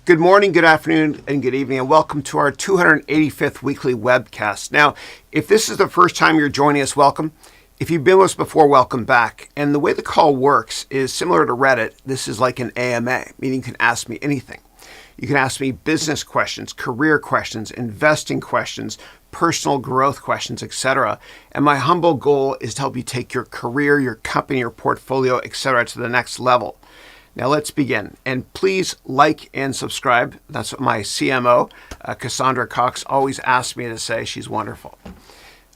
Good morning, good afternoon, and good evening, and welcome to our 285th weekly webcast. Now, if this is the first time you're joining us, welcome. If you've been with us before, welcome back. And the way the call works is similar to Reddit. This is like an AMA, meaning you can ask me anything. You can ask me business questions, career questions, investing questions, personal growth questions, etc. And my humble goal is to help you take your career, your company, your portfolio, etc. to the next level. Now let's begin. And please like and subscribe. That's what my CMO, Cassandra Cox, always asks me to say. She's wonderful.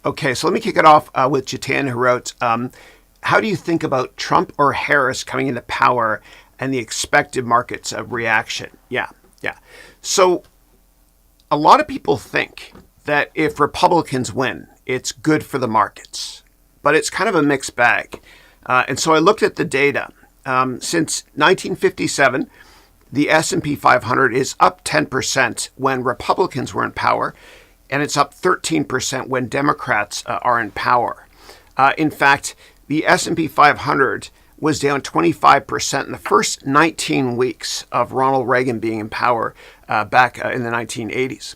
Okay, so let me kick it off with Jatan, who wrote, how do you think about Trump or Harris coming into power and the expected markets of reaction? Yeah. So a lot of people think that if Republicans win, it's good for the markets. But it's kind of a mixed bag. And so I looked at the data. Since 1957, the S&P 500 is up 10% when Republicans were in power, and it's up 13% when Democrats are in power. In fact, the S&P 500 was down 25% in the first 19 weeks of Ronald Reagan being in power back in the 1980s.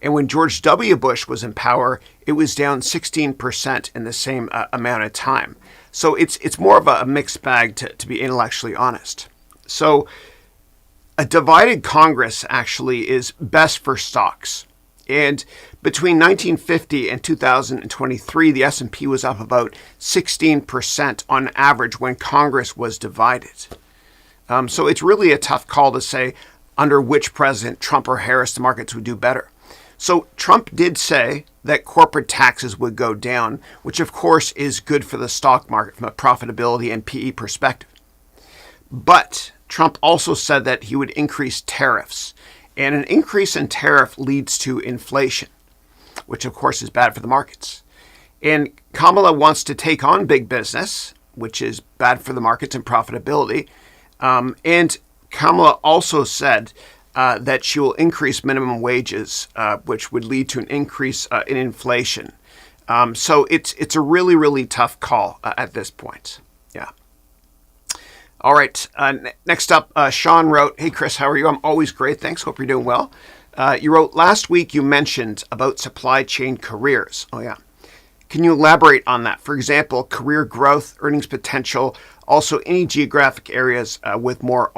And when George W. Bush was in power, it was down 16% in the same amount of time. So it's more of a mixed bag, to be intellectually honest. So a divided Congress actually is best for stocks. And between 1950 and 2023, the S&P was up about 16% on average when Congress was divided. So it's really a tough call to say under which president, Trump or Harris, the markets would do better. So Trump did say that corporate taxes would go down, which of course is good for the stock market from a profitability and PE perspective. But Trump also said that he would increase tariffs. And an increase in tariff leads to inflation, which of course is bad for the markets. And Kamala wants to take on big business, which is bad for the markets and profitability. And Kamala also said that she will increase minimum wages, which would lead to an increase in inflation. So it's a really, really tough call at this point. Yeah. All right. Next up, Sean wrote, "Hey, Chris, how are you? I'm always great. Thanks. Hope you're doing well." You wrote, "Last week you mentioned about supply chain careers." Oh, yeah. Can you elaborate on that? For example, career growth, earnings potential, also any geographic areas with more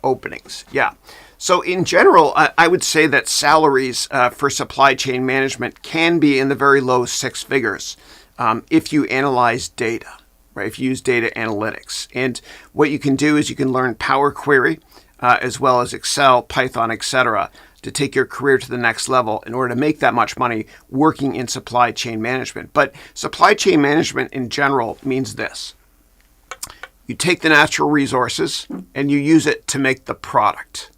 openings. Yeah. So in general, I would say that salaries for supply chain management can be in the very low six figures if you analyze data, right? If you use data analytics. And what you can do is you can learn Power Query as well as Excel, Python, etc. to take your career to the next level in order to make that much money working in supply chain management. But supply chain management in general means this. You take the natural resources and you use it to make the product.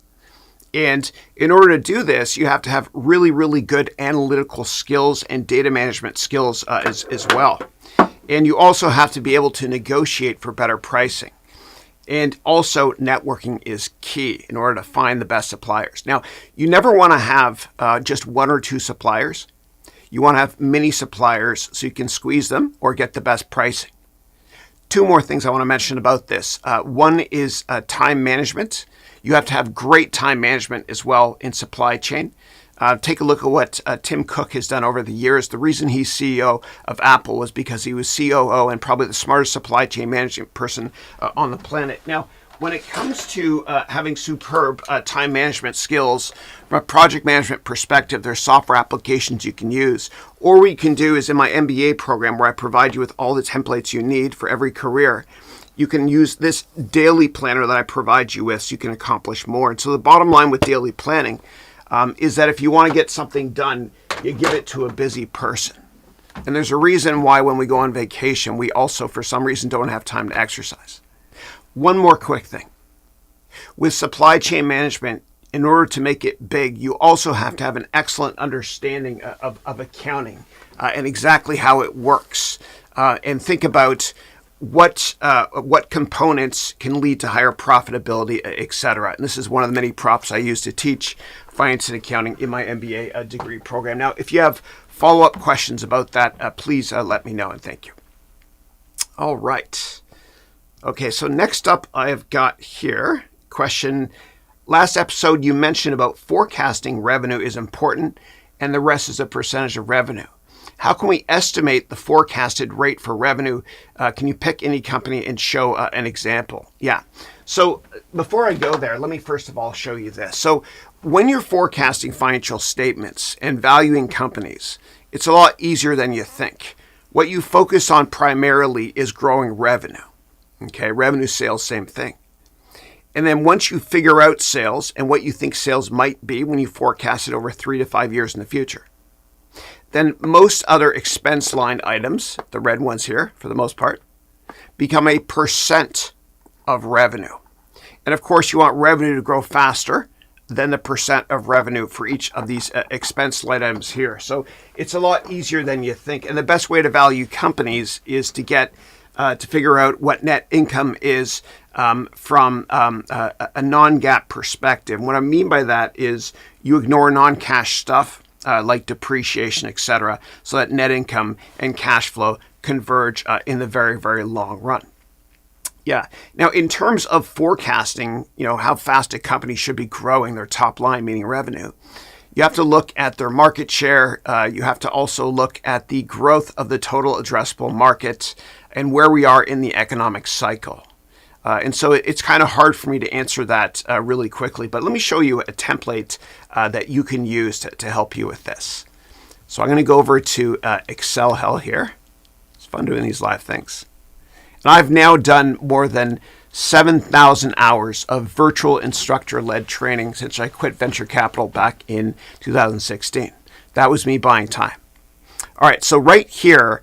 And in order to do this, you have to have really, really good analytical skills and data management skills as well. And you also have to be able to negotiate for better pricing. And also networking is key in order to find the best suppliers. Now, you never want to have just one or two suppliers. You want to have many suppliers so you can squeeze them or get the best pricing. Two more things I want to mention about this. One is time management. You have to have great time management as well in supply chain. Take a look at what Tim Cook has done over the years. The reason he's CEO of Apple was because he was COO and probably the smartest supply chain management person on the planet. Now, when it comes to having superb time management skills, from a project management perspective, there's software applications you can use. Or what you can do is in my MBA program where I provide you with all the templates you need for every career, you can use this daily planner that I provide you with so you can accomplish more. And so the bottom line with daily planning is that if you want to get something done, you give it to a busy person. And there's a reason why when we go on vacation, we also, for some reason, don't have time to exercise. One more quick thing. With supply chain management, in order to make it big, you also have to have an excellent understanding of accounting and exactly how it works. And think about what components can lead to higher profitability, etc. And this is one of the many props I use to teach finance and accounting in my MBA degree program. Now, if you have follow-up questions about that, please let me know, and thank you. All right. Okay, so next up I've got here question, last episode you mentioned about forecasting revenue is important and the rest is a percentage of revenue. How can we estimate the forecasted rate for revenue? Can you pick any company and show an example? Yeah. So before I go there, let me first of all show you this. So when you're forecasting financial statements and valuing companies, it's a lot easier than you think. What you focus on primarily is growing revenue. Okay, revenue, sales, same thing. And then once you figure out sales and what you think sales might be when you forecast it over 3 to 5 years in the future, then most other expense line items, the red ones here for the most part, become a percent of revenue. And of course, you want revenue to grow faster than the percent of revenue for each of these expense line items here. So it's a lot easier than you think. And the best way to value companies is to get to figure out what net income is from a non-GAAP perspective. What I mean by that is you ignore non-cash stuff like depreciation, etc., so that net income and cash flow converge in the very, very long run. Yeah. Now, in terms of forecasting, how fast a company should be growing their top line, meaning revenue, you have to look at their market share. You have to also look at the growth of the total addressable market and where we are in the economic cycle. And so it's kind of hard for me to answer that really quickly, but let me show you a template that you can use to help you with this. So I'm going to go over to Excel Hell here. It's fun doing these live things. And I've now done more than 7,000 hours of virtual instructor-led training since I quit venture capital back in 2016. That was me buying time. All right, so right here,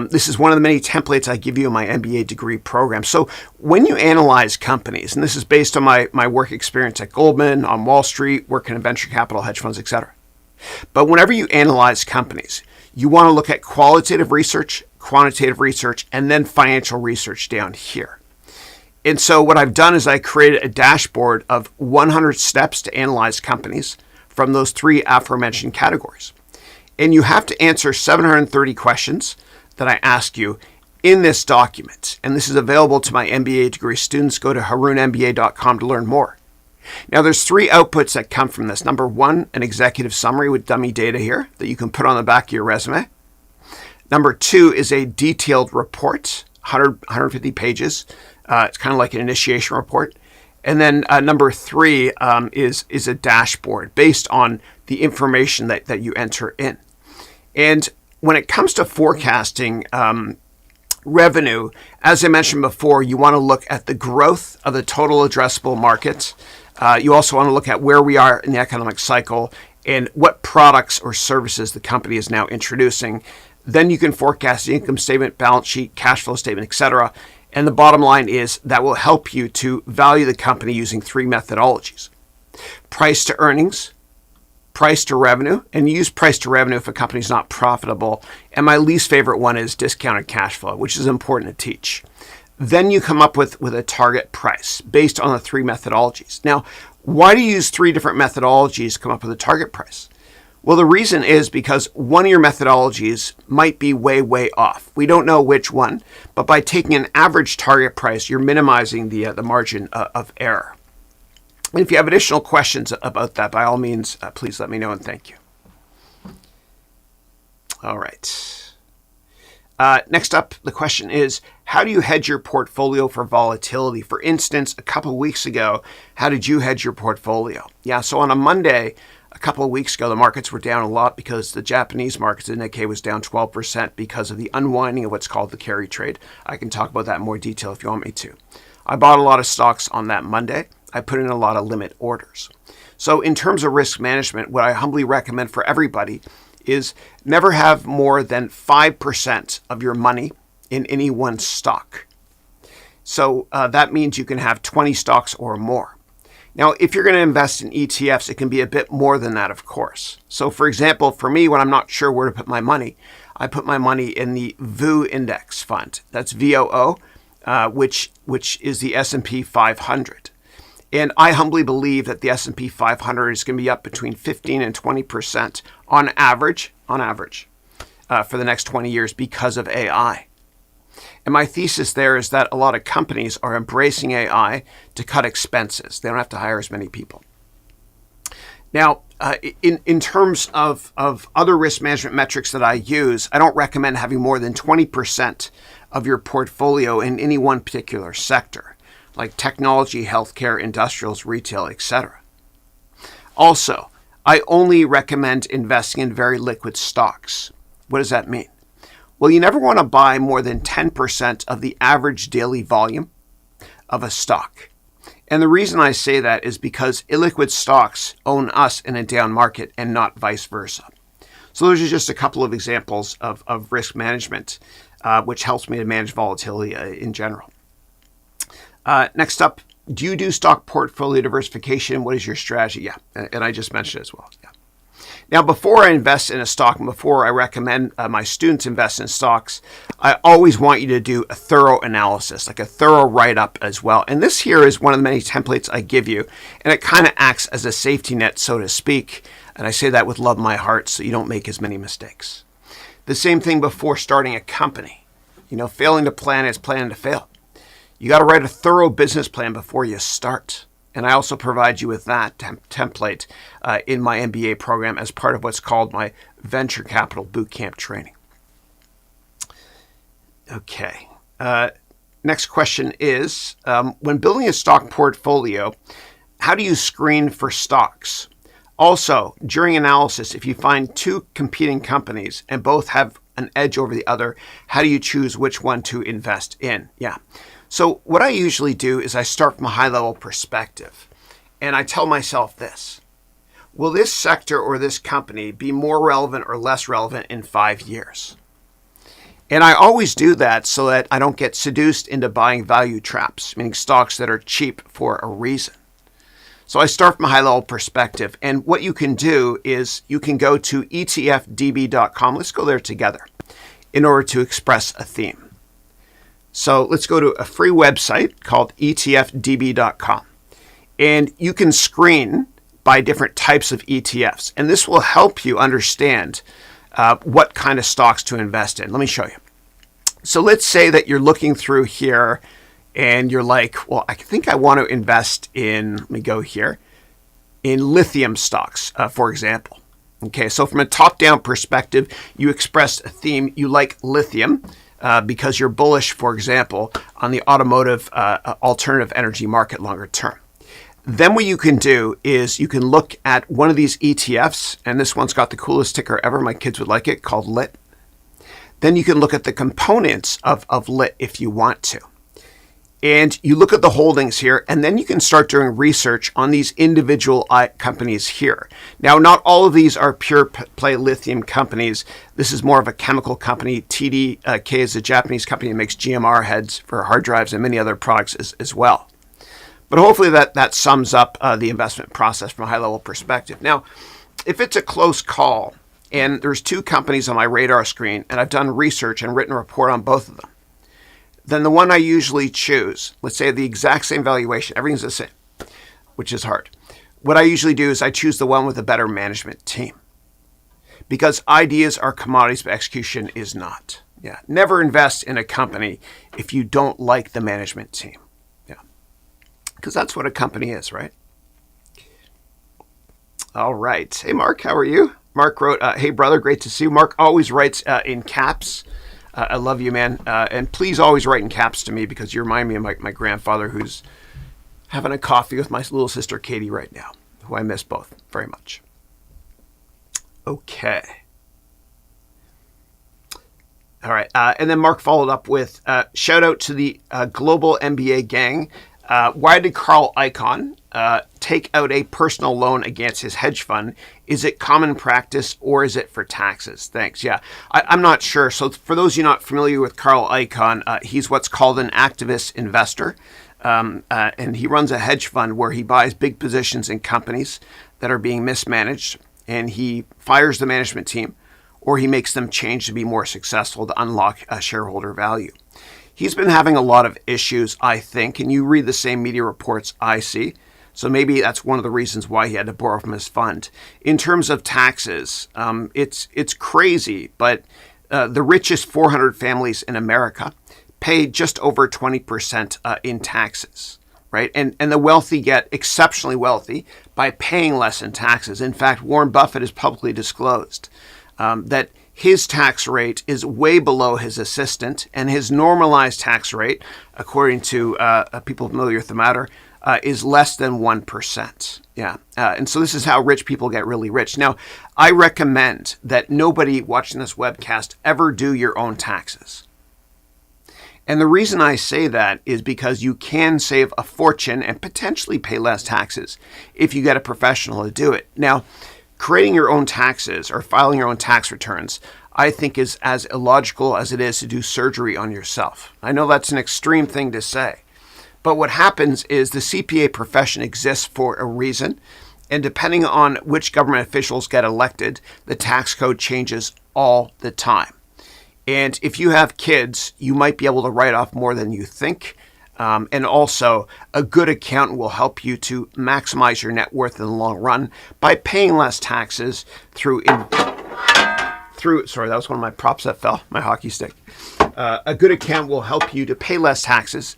this is one of the many templates I give you in my MBA degree program. So when you analyze companies, and this is based on my work experience at Goldman, on Wall Street, working in venture capital, hedge funds, etc. But whenever you analyze companies, you want to look at qualitative research, quantitative research, and then financial research down here. And so what I've done is I created a dashboard of 100 steps to analyze companies from those 3 aforementioned categories. And you have to answer 730 questions that I ask you in this document. And this is available to my MBA degree students. Go to harounmba.com to learn more. Now, there's 3 outputs that come from this. Number 1, an executive summary with dummy data here that you can put on the back of your resume. Number 2 is a detailed report, 150 pages. It's kind of like an initiation report. And then number 3 is a dashboard based on the information that you enter in. And when it comes to forecasting revenue, as I mentioned before, you want to look at the growth of the total addressable market. You also want to look at where we are in the economic cycle and what products or services the company is now introducing. Then you can forecast the income statement, balance sheet, cash flow statement, etc. And the bottom line is that will help you to value the company using 3 methodologies: price to earnings, price to revenue, and use price to revenue if a company's not profitable. And my least favorite one is discounted cash flow, which is important to teach. Then you come up with a target price based on the 3 methodologies. Now, why do you use 3 different methodologies to come up with a target price? Well, the reason is because one of your methodologies might be way, way off. We don't know which one, but by taking an average target price, you're minimizing the margin of error. And if you have additional questions about that, by all means, please let me know, and thank you. All right. Next up, the question is, how do you hedge your portfolio for volatility? For instance, a couple of weeks ago, how did you hedge your portfolio? Yeah, so on a Monday, a couple of weeks ago, the markets were down a lot because the Japanese markets, the Nikkei, was down 12% because of the unwinding of what's called the carry trade. I can talk about that in more detail if you want me to. I bought a lot of stocks on that Monday. I put in a lot of limit orders. So in terms of risk management, what I humbly recommend for everybody is never have more than 5% of your money in any one stock. So that means you can have 20 stocks or more. Now, if you're going to invest in ETFs, it can be a bit more than that, of course. So for example, for me, when I'm not sure where to put my money, I put my money in the VOO index fund. That's VOO, which is the S&P 500. And I humbly believe that the S&P 500 is going to be up between 15 and 20% on average, for the next 20 years because of AI. And my thesis there is that a lot of companies are embracing AI to cut expenses. They don't have to hire as many people. Now, in terms of other risk management metrics that I use, I don't recommend having more than 20% of your portfolio in any one particular sector, like technology, healthcare, industrials, retail, etc. Also, I only recommend investing in very liquid stocks. What does that mean? Well, you never want to buy more than 10% of the average daily volume of a stock. And the reason I say that is because illiquid stocks own us in a down market and not vice versa. So those are just a couple of examples of risk management, which helps me to manage volatility in general. Next up, do you do stock portfolio diversification? What is your strategy? Yeah, and I just mentioned it as well. Yeah. Now, before I invest in a stock and before I recommend my students invest in stocks, I always want you to do a thorough analysis, like a thorough write-up as well. And this here is one of the many templates I give you, and it kind of acts as a safety net, so to speak. And I say that with love in my heart so you don't make as many mistakes. The same thing before starting a company. Failing to plan is planning to fail. You got to write a thorough business plan before you start. And I also provide you with that template in my MBA program as part of what's called my Venture Capital Bootcamp training. Okay. Next question is, when building a stock portfolio, how do you screen for stocks? Also, during analysis, if you find two competing companies and both have an edge over the other, how do you choose which one to invest in? Yeah. So what I usually do is I start from a high-level perspective, and I tell myself this: will this sector or this company be more relevant or less relevant in 5 years? And I always do that so that I don't get seduced into buying value traps, meaning stocks that are cheap for a reason. So I start from a high-level perspective, and what you can do is you can go to etfdb.com. Let's go there together in order to express a theme. So let's go to a free website called etfdb.com. And you can screen by different types of ETFs. And this will help you understand what kind of stocks to invest in. Let me show you. So let's say that you're looking through here and you're like, well, I think I want to invest in, let me go here, in lithium stocks, for example. Okay, so from a top-down perspective, you expressed a theme. You like lithium. Because you're bullish, for example, on the automotive alternative energy market longer term. Then what you can do is you can look at one of these ETFs, and this one's got the coolest ticker ever. My kids would like it, called LIT. Then you can look at the components of LIT if you want to. And you look at the holdings here, and then you can start doing research on these individual companies here. Now, not all of these are pure play lithium companies. This is more of a chemical company. TDK is a Japanese company that makes GMR heads for hard drives and many other products as well. But hopefully that sums up the investment process from a high-level perspective. Now, if it's a close call, and there's two companies on my radar screen, and I've done research and written a report on both of them, then the one I usually choose, let's say the exact same valuation, everything's the same, which is hard. What I usually do is I choose the one with a better management team. Because ideas are commodities, but execution is not. Yeah. Never invest in a company if you don't like the management team. Yeah. Because that's what a company is, right? All right. Hey, Mark, how are you? Mark wrote, hey, brother, great to see you. Mark always writes in caps. I love you, man. And please always write in caps to me because you remind me of my grandfather who's having a coffee with my little sister, Katie, right now, who I miss both very much. Okay. All right. And then Mark followed up with, shout out to the global MBA gang. Why did Carl Icahn take out a personal loan against his hedge fund? Is it common practice or is it for taxes? Thanks. Yeah, I'm not sure. So for those of you not familiar with Carl Icahn, he's what's called an activist investor. And he runs a hedge fund where he buys big positions in companies that are being mismanaged, and he fires the management team or he makes them change to be more successful to unlock shareholder value. He's been having a lot of issues, I think, and you read the same media reports I see. So maybe that's one of the reasons why he had to borrow from his fund. In terms of taxes, it's crazy, but the richest 400 families in America pay just over 20% in taxes. right? And the wealthy get exceptionally wealthy by paying less in taxes. In fact, Warren Buffett has publicly disclosed that his tax rate is way below his assistant, and his normalized tax rate, according to people familiar with the matter, is less than 1%. Yeah. And so this is how rich people get really rich. Now, I recommend that nobody watching this webcast ever do your own taxes. And the reason I say that is because you can save a fortune and potentially pay less taxes if you get a professional to do it. Now, creating your own taxes or filing your own tax returns, I think, is as illogical as it is to do surgery on yourself. I know that's an extreme thing to say, but what happens is the CPA profession exists for a reason, and depending on which government officials get elected, the tax code changes all the time. And if you have kids, you might be able to write off more than you think. And also, a good accountant will help you to maximize your net worth in the long run by paying less taxes sorry, that was one of my props that fell, my hockey stick. A good accountant will help you to pay less taxes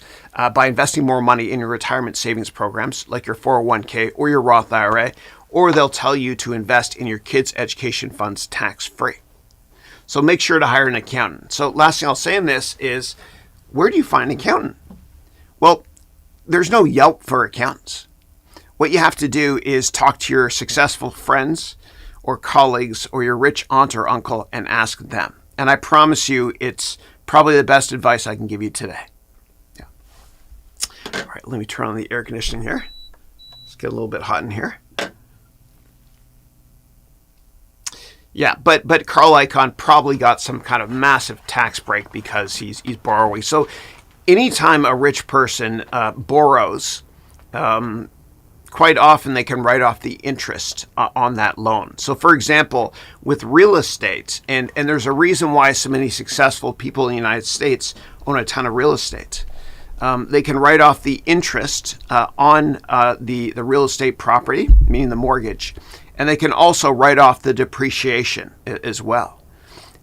by investing more money in your retirement savings programs, like your 401k or your Roth IRA, or they'll tell you to invest in your kids' education funds tax-free. So make sure to hire an accountant. So last thing I'll say in this is, where do you find an accountant? Well, there's no Yelp for accountants. What you have to do is talk to your successful friends or colleagues or your rich aunt or uncle and ask them. And I promise you, it's probably the best advice I can give you today. Yeah. All right, let me turn on the air conditioning here. Let's get a little bit hot in here. Yeah, but Carl Icahn probably got some kind of massive tax break because he's borrowing. So anytime a rich person borrows, quite often they can write off the interest on that loan. So for example, with real estate, and there's a reason why so many successful people in the United States own a ton of real estate. They can write off the interest on the real estate property, meaning the mortgage, and they can also write off the depreciation as well.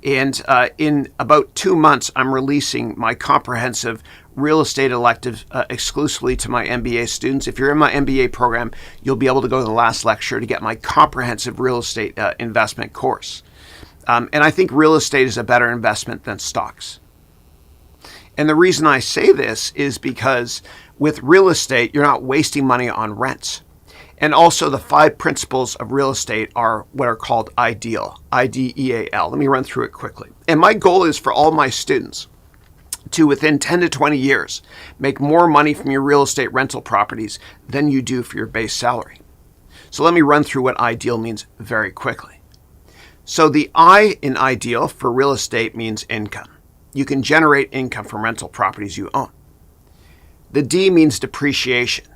And in about 2 months, I'm releasing my comprehensive real estate elective exclusively to my MBA students. If you're in my MBA program, you'll be able to go to the last lecture to get my comprehensive real estate investment course. And I think real estate is a better investment than stocks. And the reason I say this is because with real estate, you're not wasting money on rents. And also the 5 principles of real estate are what are called IDEAL, IDEAL. Let me run through it quickly. And my goal is for all my students to, within 10 to 20 years, make more money from your real estate rental properties than you do for your base salary. So let me run through what IDEAL means very quickly. So the I in IDEAL for real estate means income. You can generate income from rental properties you own. The D means depreciation.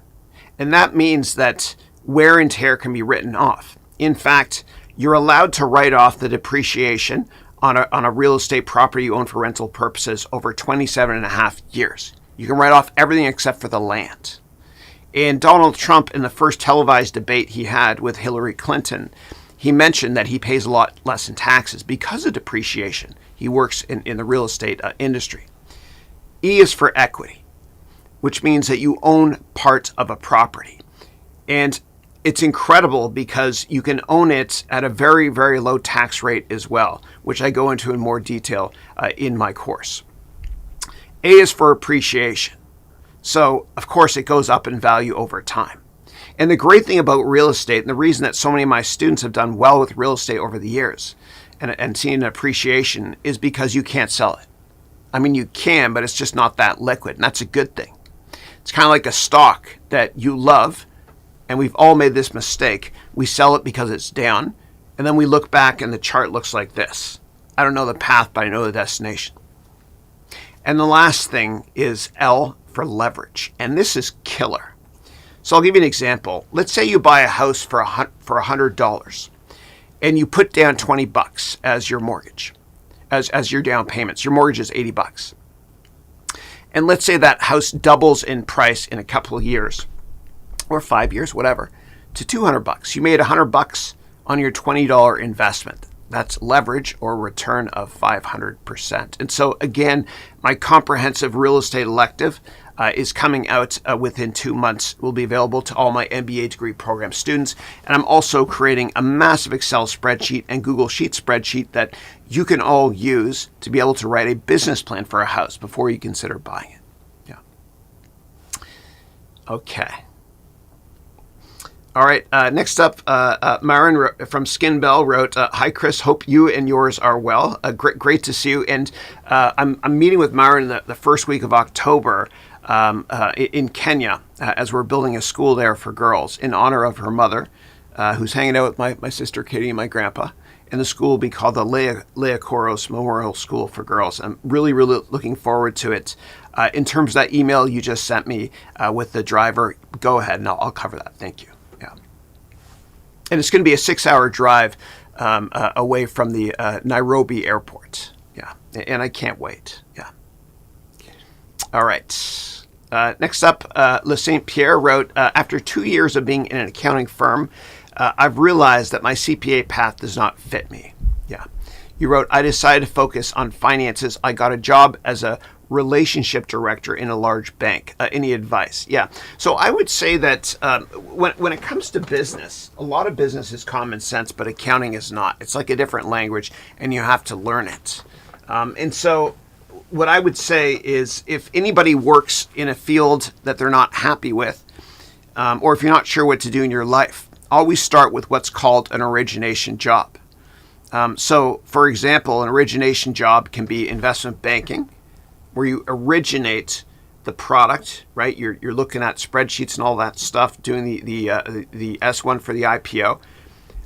And that means that wear and tear can be written off. In fact, you're allowed to write off the depreciation on a real estate property you own for rental purposes over 27 and a half years. You can write off everything except for the land. And Donald Trump, in the first televised debate he had with Hillary Clinton, he mentioned that he pays a lot less in taxes because of depreciation. He works in the real estate industry. E is for equity, which means that you own part of a property. And it's incredible because you can own it at a very, very low tax rate as well, which I go into in more detail in my course. A is for appreciation. So, of course, it goes up in value over time. And the great thing about real estate, and the reason that so many of my students have done well with real estate over the years and seen an appreciation, is because you can't sell it. I mean, you can, but it's just not that liquid, and that's a good thing. It's kind of like a stock that you love, and we've all made this mistake. We sell it because it's down, and then we look back and the chart looks like this. I don't know the path, but I know the destination. And the last thing is L for leverage, and this is killer. So I'll give you an example. Let's say you buy a house for $100, and you put down $20 as your mortgage, as your down payments. Your mortgage is $80. And let's say that house doubles in price in a couple of years, or 5 years, whatever, to $200. You made $100 on your $20 investment. That's leverage or return of 500%. And so again, my comprehensive real estate elective is coming out within 2 months. It will be available to all my MBA degree program students. And I'm also creating a massive Excel spreadsheet and Google Sheet spreadsheet that you can all use to be able to write a business plan for a house before you consider buying it. Yeah. Okay. All right, next up, Myron from Skinbell wrote, "Hi, Chris. Hope you and yours are well. Great to see you." And I'm meeting with Myron the first week of October in Kenya as we're building a school there for girls in honor of her mother, who's hanging out with my sister Katie and my grandpa. And the school will be called the Leah Koros Memorial School for Girls. I'm really looking forward to it. In terms of that email you just sent me with the driver, go ahead and I'll cover that. Thank you. Yeah. And it's going to be a 6-hour drive away from the Nairobi airport. Yeah. And I can't wait. Yeah. All right. Next up, Le Saint Pierre wrote, "After 2 years of being in an accounting firm, I've realized that my CPA path does not fit me." Yeah. You wrote, "I decided to focus on finances. I got a job as a relationship director in a large bank. Any advice?" Yeah. So I would say that when it comes to business, a lot of business is common sense, but accounting is not. It's like a different language, and you have to learn it. And so what I would say is if anybody works in a field that they're not happy with, or if you're not sure what to do in your life, always start with what's called an origination job. So, for example, an origination job can be investment banking, where you originate the product, right? You're looking at spreadsheets and all that stuff, doing the S1 for the IPO.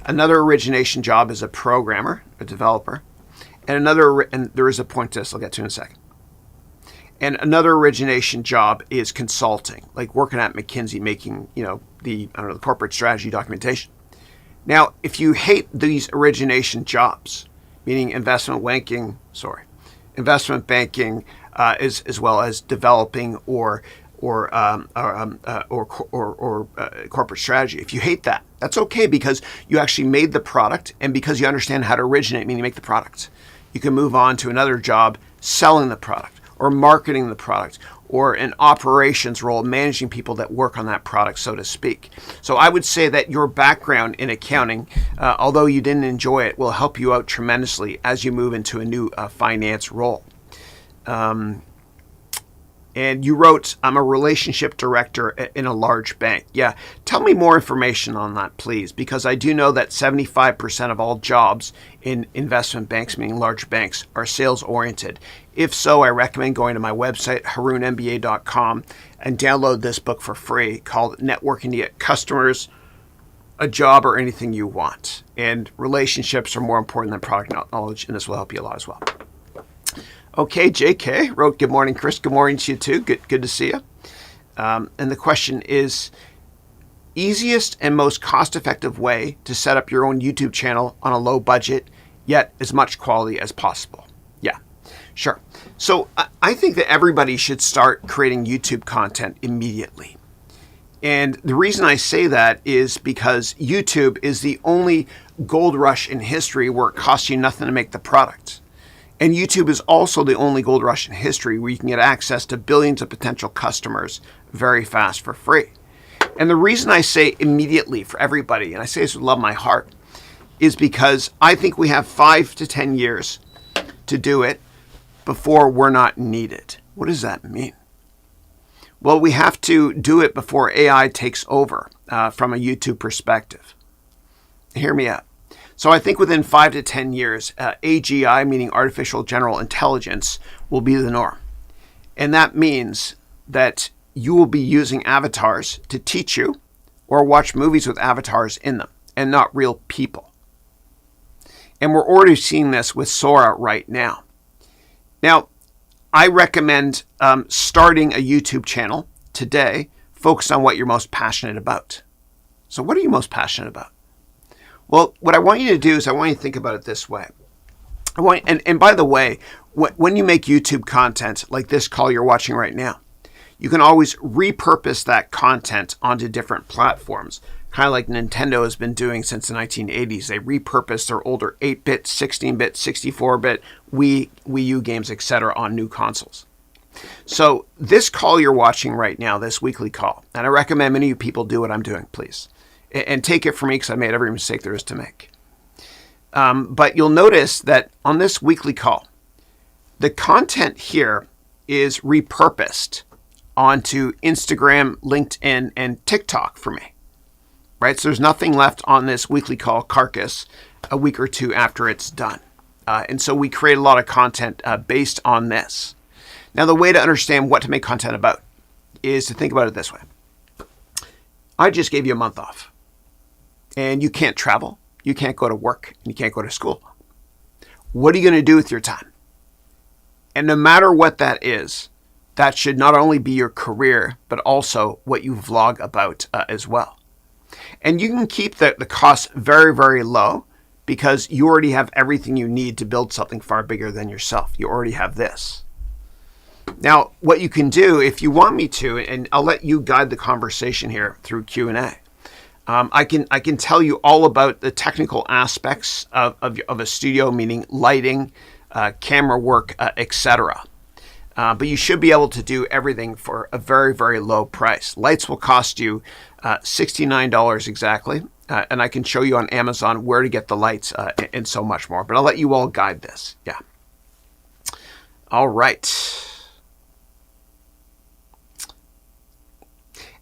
Another origination job is a programmer, a developer, and there is a point to this I'll get to in a second. And another origination job is consulting, like working at McKinsey, making the corporate strategy documentation. Now, if you hate these origination jobs, meaning investment banking, as well as developing or corporate strategy. If you hate that, that's okay because you actually made the product and because you understand how to originate, meaning make the product. You can move on to another job selling the product or marketing the product or an operations role, managing people that work on that product, so to speak. So I would say that your background in accounting, although you didn't enjoy it, will help you out tremendously as you move into a new finance role. And you wrote, "I'm a relationship director in a large bank." Yeah, tell me more information on that, please, because I do know that 75% of all jobs in investment banks, meaning large banks, are sales-oriented. If so, I recommend going to my website, HarounMBA.com, and download this book for free called Networking to Get Customers, a Job, or Anything You Want. And relationships are more important than product knowledge, and this will help you a lot as well. Okay, JK wrote, "Good morning, Chris. Good morning to you too. Good to see you." And the question is, easiest and most cost-effective way to set up your own YouTube channel on a low budget, yet as much quality as possible? Yeah, sure. So I think that everybody should start creating YouTube content immediately. And the reason I say that is because YouTube is the only gold rush in history where it costs you nothing to make the product. And YouTube is also the only gold rush in history where you can get access to billions of potential customers very fast for free. And the reason I say immediately for everybody, and I say this with love in my heart, is because I think we have 5 to 10 years to do it before we're not needed. What does that mean? Well, we have to do it before AI takes over from a YouTube perspective. Hear me out. So I think within 5 to 10 years, AGI, meaning artificial general intelligence, will be the norm. And that means that you will be using avatars to teach you or watch movies with avatars in them and not real people. And we're already seeing this with Sora right now. Now, I recommend starting a YouTube channel today focused on what you're most passionate about. So what are you most passionate about? Well, what I want you to do is I want you to think about it this way. And by the way, when you make YouTube content like this call you're watching right now, you can always repurpose that content onto different platforms, kind of like Nintendo has been doing since the 1980s. They repurpose their older 8-bit, 16-bit, 64-bit, Wii U games, etc. on new consoles. So this call you're watching right now, this weekly call, and I recommend many of you people do what I'm doing, please. And take it from me because I made every mistake there is to make. But you'll notice that on this weekly call, the content here is repurposed onto Instagram, LinkedIn, and TikTok for me, right? So there's nothing left on this weekly call carcass a week or two after it's done. And so we create a lot of content based on this. Now, the way to understand what to make content about is to think about it this way. I just gave you a month off, and you can't travel, you can't go to work, and you can't go to school. What are you going to do with your time? And no matter what that is, that should not only be your career, but also what you vlog about as well. And you can keep the costs very, very low because you already have everything you need to build something far bigger than yourself. You already have this. Now, what you can do, if you want me to, and I'll let you guide the conversation here through Q&A, I can tell you all about the technical aspects of a studio, meaning lighting, camera work, etc. But you should be able to do everything for a very, very low price. Lights will cost you $69 exactly, and I can show you on Amazon where to get the lights and so much more. But I'll let you all guide this. Yeah. All right.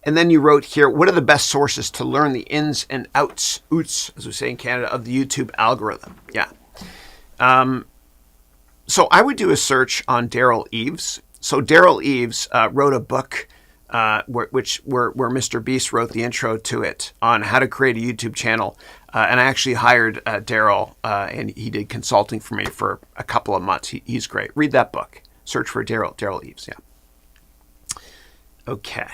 And then you wrote here, what are the best sources to learn the ins and outs, as we say in Canada, of the YouTube algorithm? Yeah. So I would do a search on Daryl Eves. So Daryl Eves wrote a book where Mr. Beast wrote the intro to it on how to create a YouTube channel. And I actually hired Daryl, and he did consulting for me for a couple of months. He's great. Read that book. Search for Daryl Eves. Yeah. Okay.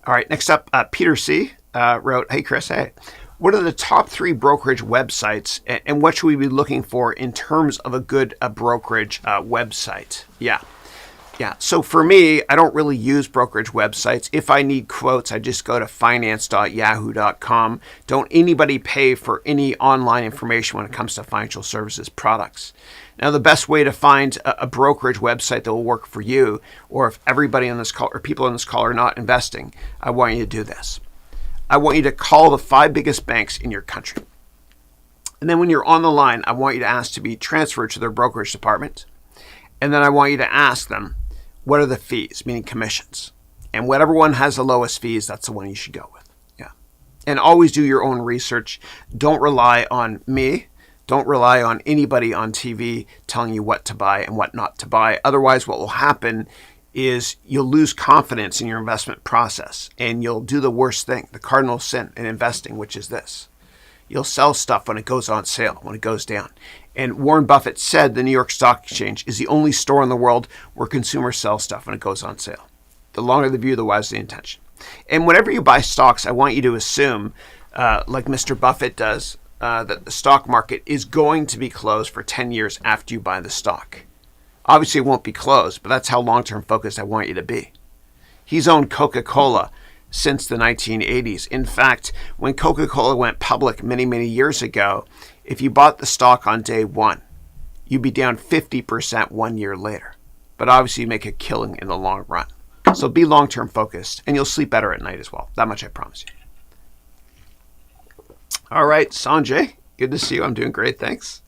All right. Next up, Peter C. wrote, hey, Chris, hey. What are the top 3 brokerage websites, and what should we be looking for in terms of a good brokerage website? Yeah. So for me, I don't really use brokerage websites. If I need quotes, I just go to finance.yahoo.com. Don't anybody pay for any online information when it comes to financial services products. Now, the best way to find a brokerage website that will work for you, or if everybody on this call or people on this call are not investing, I want you to do this. I want you to call the 5 biggest banks in your country. And then when you're on the line, I want you to ask to be transferred to their brokerage department. And then I want you to ask them, what are the fees, meaning commissions? And whatever one has the lowest fees, that's the one you should go with. Yeah. And always do your own research. Don't rely on me. Don't rely on anybody on TV telling you what to buy and what not to buy. Otherwise, what will happen is you'll lose confidence in your investment process, and you'll do the worst thing, the cardinal sin in investing, which is this. You'll sell stuff when it goes on sale, when it goes down. And Warren Buffett said the New York Stock Exchange is the only store in the world where consumers sell stuff when it goes on sale. The longer the view, the wiser the intention. And whenever you buy stocks, I want you to assume, like Mr. Buffett does, that the stock market is going to be closed for 10 years after you buy the stock. Obviously, it won't be closed, but that's how long-term focused I want you to be. He's owned Coca-Cola since the 1980s. In fact, when Coca-Cola went public many, many years ago, if you bought the stock on day one, you'd be down 50% 1 year later. But obviously, you make a killing in the long run. So be long-term focused, and you'll sleep better at night as well. That much I promise you. All right, Sanjay, good to see you. I'm doing great, thanks.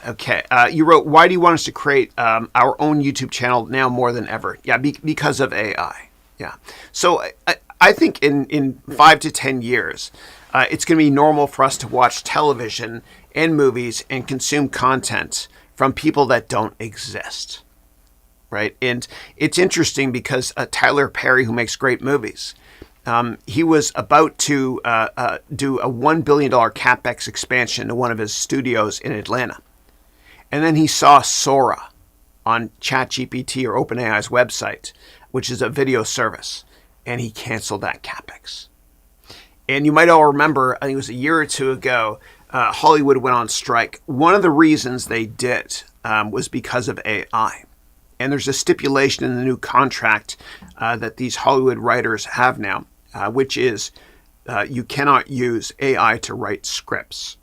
Okay, you wrote, why do you want us to create our own YouTube channel now more than ever? Yeah, because of AI. Yeah. So I think in 5 to 10 years, it's going to be normal for us to watch television and movies and consume content from people that don't exist, right? And it's interesting because Tyler Perry, who makes great movies, he was about to do a $1 billion CapEx expansion to one of his studios in Atlanta. And then he saw Sora on ChatGPT or OpenAI's website, which is a video service, and he canceled that CapEx. And you might all remember, I think it was a year or two ago, Hollywood went on strike. One of the reasons they did was because of AI. And there's a stipulation in the new contract that these Hollywood writers have now, which is you cannot use AI to write scripts.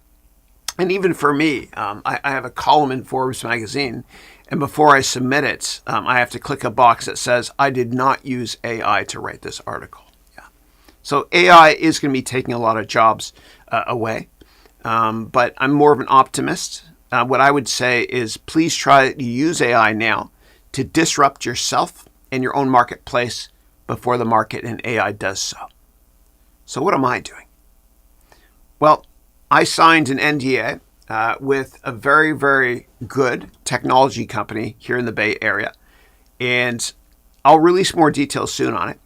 And even for me, I have a column in Forbes magazine, and before I submit it, I have to click a box that says, I did not use AI to write this article. Yeah. So AI is going to be taking a lot of jobs away, but I'm more of an optimist. What I would say is please try to use AI now to disrupt yourself and your own marketplace before the market and AI does so. So what am I doing? Well, I signed an NDA with a very, very good technology company here in the Bay Area, and I'll release more details soon on it.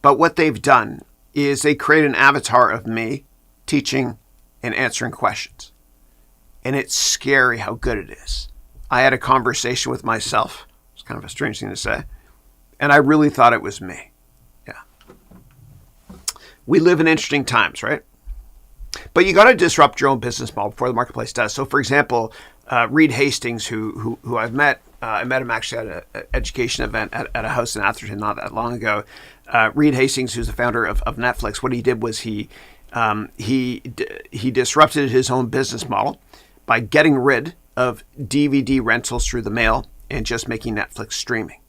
But what they've done is they create an avatar of me teaching and answering questions. And it's scary how good it is. I had a conversation with myself. It's kind of a strange thing to say. And I really thought it was me. Yeah. We live in interesting times, right? But you got to disrupt your own business model before the marketplace does. So, for example, Reed Hastings, who I've met, I met him actually at an education event at a house in Atherton not that long ago. Reed Hastings, who's the founder of Netflix, what he did was he disrupted his own business model by getting rid of DVD rentals through the mail and just making Netflix streaming.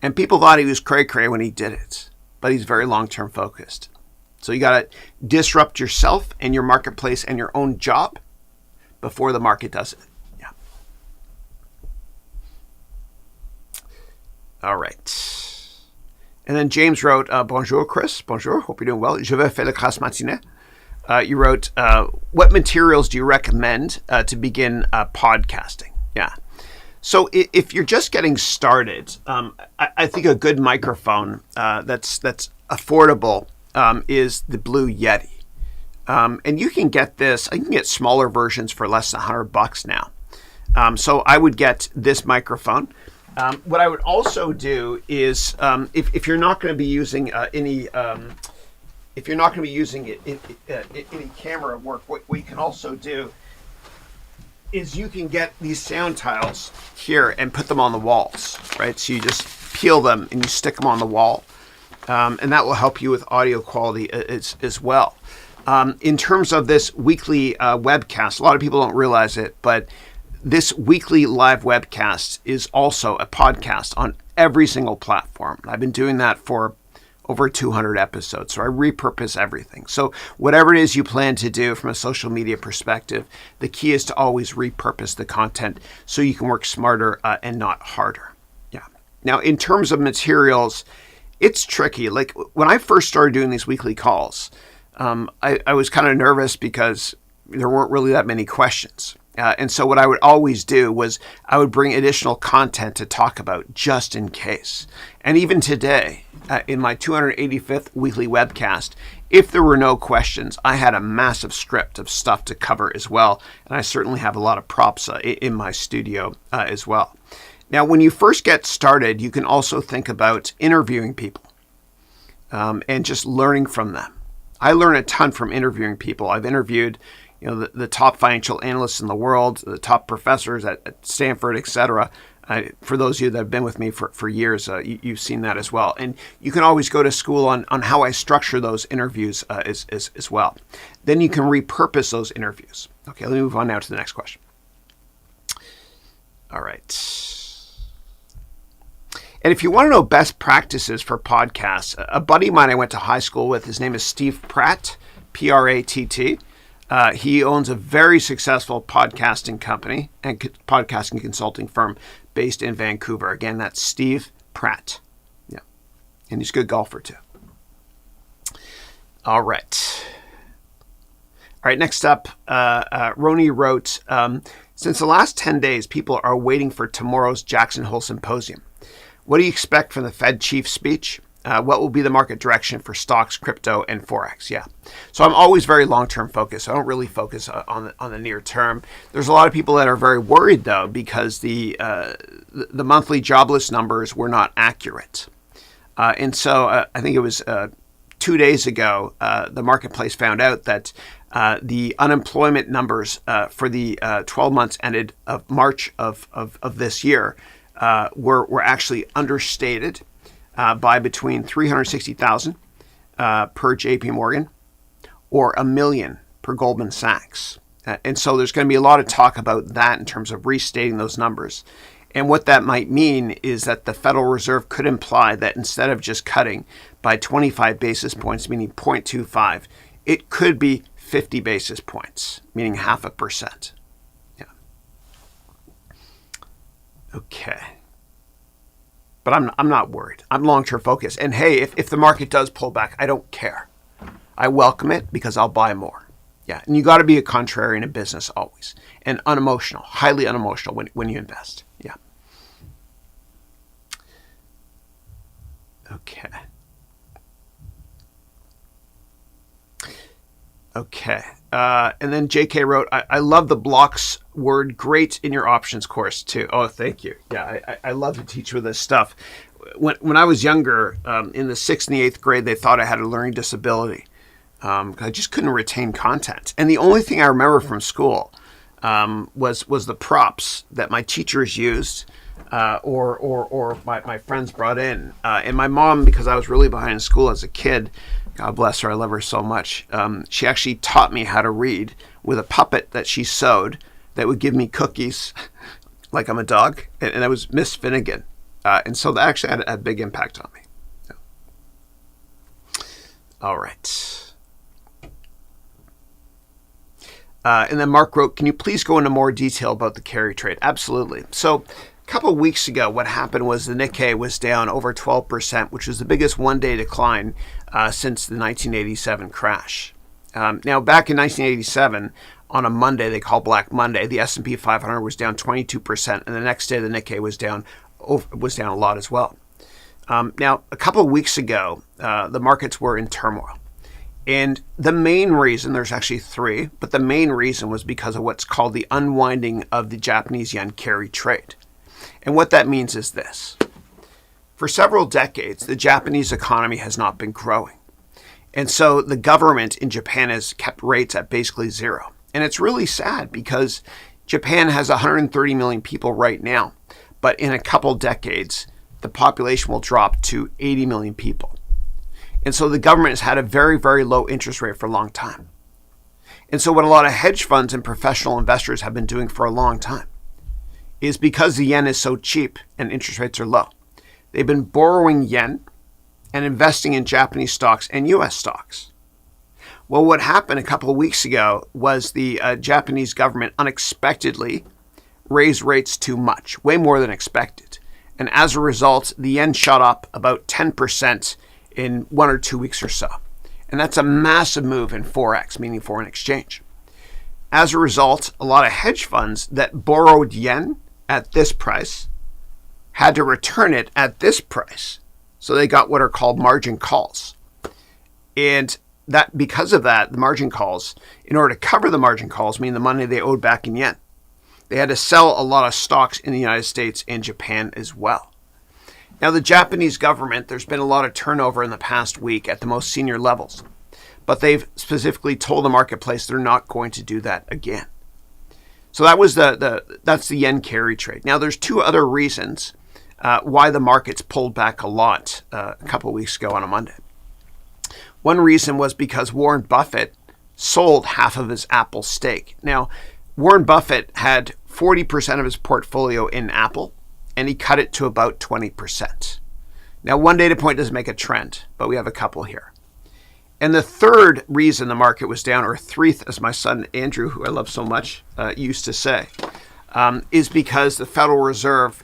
And people thought he was cray-cray when he did it, but he's very long-term focused. So you got to disrupt yourself and your marketplace and your own job before the market does it. Yeah. All right. And then James wrote, bonjour, Chris. Bonjour. Hope you're doing well. Je vais faire la classe matinée. You wrote, what materials do you recommend to begin podcasting? Yeah. So if you're just getting started, I think a good microphone that's affordable is the Blue Yeti. And you can get this, you can get smaller versions for less than $100 now. So I would get this microphone. What I would also do is, if you're not going to be using any camera work, what you can also do is you can get these sound tiles here and put them on the walls, right? So you just peel them and you stick them on the wall. And that will help you with audio quality as well. In terms of this weekly webcast, a lot of people don't realize it, but this weekly live webcast is also a podcast on every single platform. I've been doing that for over 200 episodes, so I repurpose everything. So whatever it is you plan to do from a social media perspective, the key is to always repurpose the content so you can work smarter and not harder. Yeah. Now, in terms of materials, it's tricky. Like when I first started doing these weekly calls, I was kind of nervous because there weren't really that many questions. And so what I would always do was I would bring additional content to talk about just in case. And even today, in my 285th weekly webcast, if there were no questions, I had a massive script of stuff to cover as well. And I certainly have a lot of props in my studio as well. Now, when you first get started, you can also think about interviewing people and just learning from them. I learn a ton from interviewing people. I've interviewed the top financial analysts in the world, the top professors at Stanford, etc. For those of you that have been with me for years, you've seen that as well. And you can always go to school on how I structure those interviews as well. Then you can repurpose those interviews. Okay, let me move on now to the next question. All right. And if you want to know best practices for podcasts, a buddy of mine I went to high school with, his name is Steve Pratt, Pratt. He owns a very successful podcasting company and podcasting consulting firm based in Vancouver. Again, that's Steve Pratt. Yeah. And he's a good golfer too. All right. All right, next up, Roni wrote, since the last 10 days, people are waiting for tomorrow's Jackson Hole Symposium. What do you expect from the Fed chief speech? What will be the market direction for stocks, crypto, and Forex? Yeah. So I'm always very long-term focused. I don't really focus on the near term. There's a lot of people that are very worried, though, because the monthly jobless numbers were not accurate. And so I think it was 2 days ago, the marketplace found out that the unemployment numbers for the 12 months ended of March of this year were actually understated by between 360,000 per JP Morgan or 1 million per Goldman Sachs. And so there's going to be a lot of talk about that in terms of restating those numbers. And what that might mean is that the Federal Reserve could imply that instead of just cutting by 25 basis points, meaning 0.25, it could be 50 basis points, meaning 0.5%. Yeah. Okay. But I'm not worried. I'm long-term focused. And hey, if the market does pull back, I don't care. I welcome it because I'll buy more. Yeah, and you got to be a contrarian in business always, and unemotional, highly unemotional when you invest. Yeah. Okay. Okay. And then JK wrote, I love the blocks word great in your options course too. Oh, thank you. Yeah, I love to teach with this stuff. When I was younger, in the 6th and the 8th grade, they thought I had a learning disability. I just couldn't retain content. And the only thing I remember from school was the props that my teachers used or my friends brought in. And my mom, because I was really behind in school as a kid, God bless her, I love her so much, she actually taught me how to read with a puppet that she sewed that would give me cookies like I'm a dog. And that was Miss Finnegan. And so that actually had a big impact on me. Yeah. All right. And then Mark wrote, can you please go into more detail about the carry trade? Absolutely. So a couple of weeks ago, what happened was the Nikkei was down over 12%, which was the biggest one-day decline since the 1987 crash. Now, back in 1987, on a Monday, they call Black Monday, the S&P 500 was down 22%, and the next day the Nikkei was down a lot as well. Now, a couple of weeks ago, the markets were in turmoil. And the main reason, there's actually three, but the main reason was because of what's called the unwinding of the Japanese yen carry trade. And what that means is this. For several decades, the Japanese economy has not been growing. And so the government in Japan has kept rates at basically zero. And it's really sad because Japan has 130 million people right now. But in a couple decades, the population will drop to 80 million people. And so the government has had a very, very low interest rate for a long time. And so what a lot of hedge funds and professional investors have been doing for a long time is because the yen is so cheap and interest rates are low, they've been borrowing yen and investing in Japanese stocks and US stocks. Well, what happened a couple of weeks ago was the Japanese government unexpectedly raised rates too much, way more than expected. And as a result, the yen shot up about 10% in 1 or 2 weeks or so. And that's a massive move in Forex, meaning foreign exchange. As a result, a lot of hedge funds that borrowed yen at this price had to return it at this price. So they got what are called margin calls. And that because of that, the margin calls, in order to cover the margin calls, mean the money they owed back in yen, they had to sell a lot of stocks in the United States and Japan as well. Now, the Japanese government, there's been a lot of turnover in the past week at the most senior levels, but they've specifically told the marketplace they're not going to do that again. So that was that's the yen carry trade. Now, there's two other reasons why the markets pulled back a lot a couple of weeks ago on a Monday. One reason was because Warren Buffett sold half of his Apple stake. Now, Warren Buffett had 40% of his portfolio in Apple, and he cut it to about 20%. Now, one data point doesn't make a trend, but we have a couple here. And the third reason the market was down, or threeth, as my son Andrew, who I love so much, used to say, is because the Federal Reserve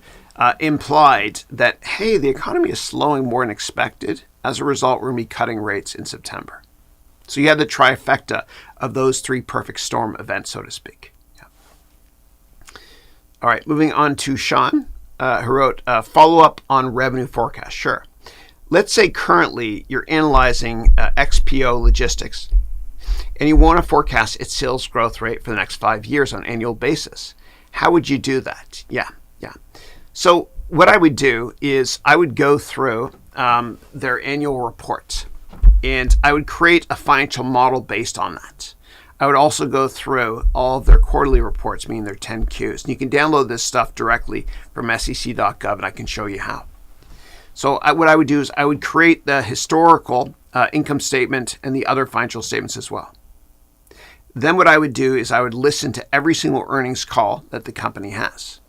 implied that, hey, the economy is slowing more than expected. As a result, we're going to be cutting rates in September. So you had the trifecta of those three perfect storm events, so to speak. Yeah. All right, moving on to Sean. Who wrote, follow up on revenue forecast. Sure. Let's say currently you're analyzing XPO Logistics and you want to forecast its sales growth rate for the next 5 years on an annual basis. How would you do that? Yeah. So what I would do is I would go through their annual report and I would create a financial model based on that. I would also go through all of their quarterly reports, meaning their 10Qs. And you can download this stuff directly from sec.gov, and I can show you how. So what I would do is I would create the historical income statement and the other financial statements as well. Then what I would do is I would listen to every single earnings call that the company has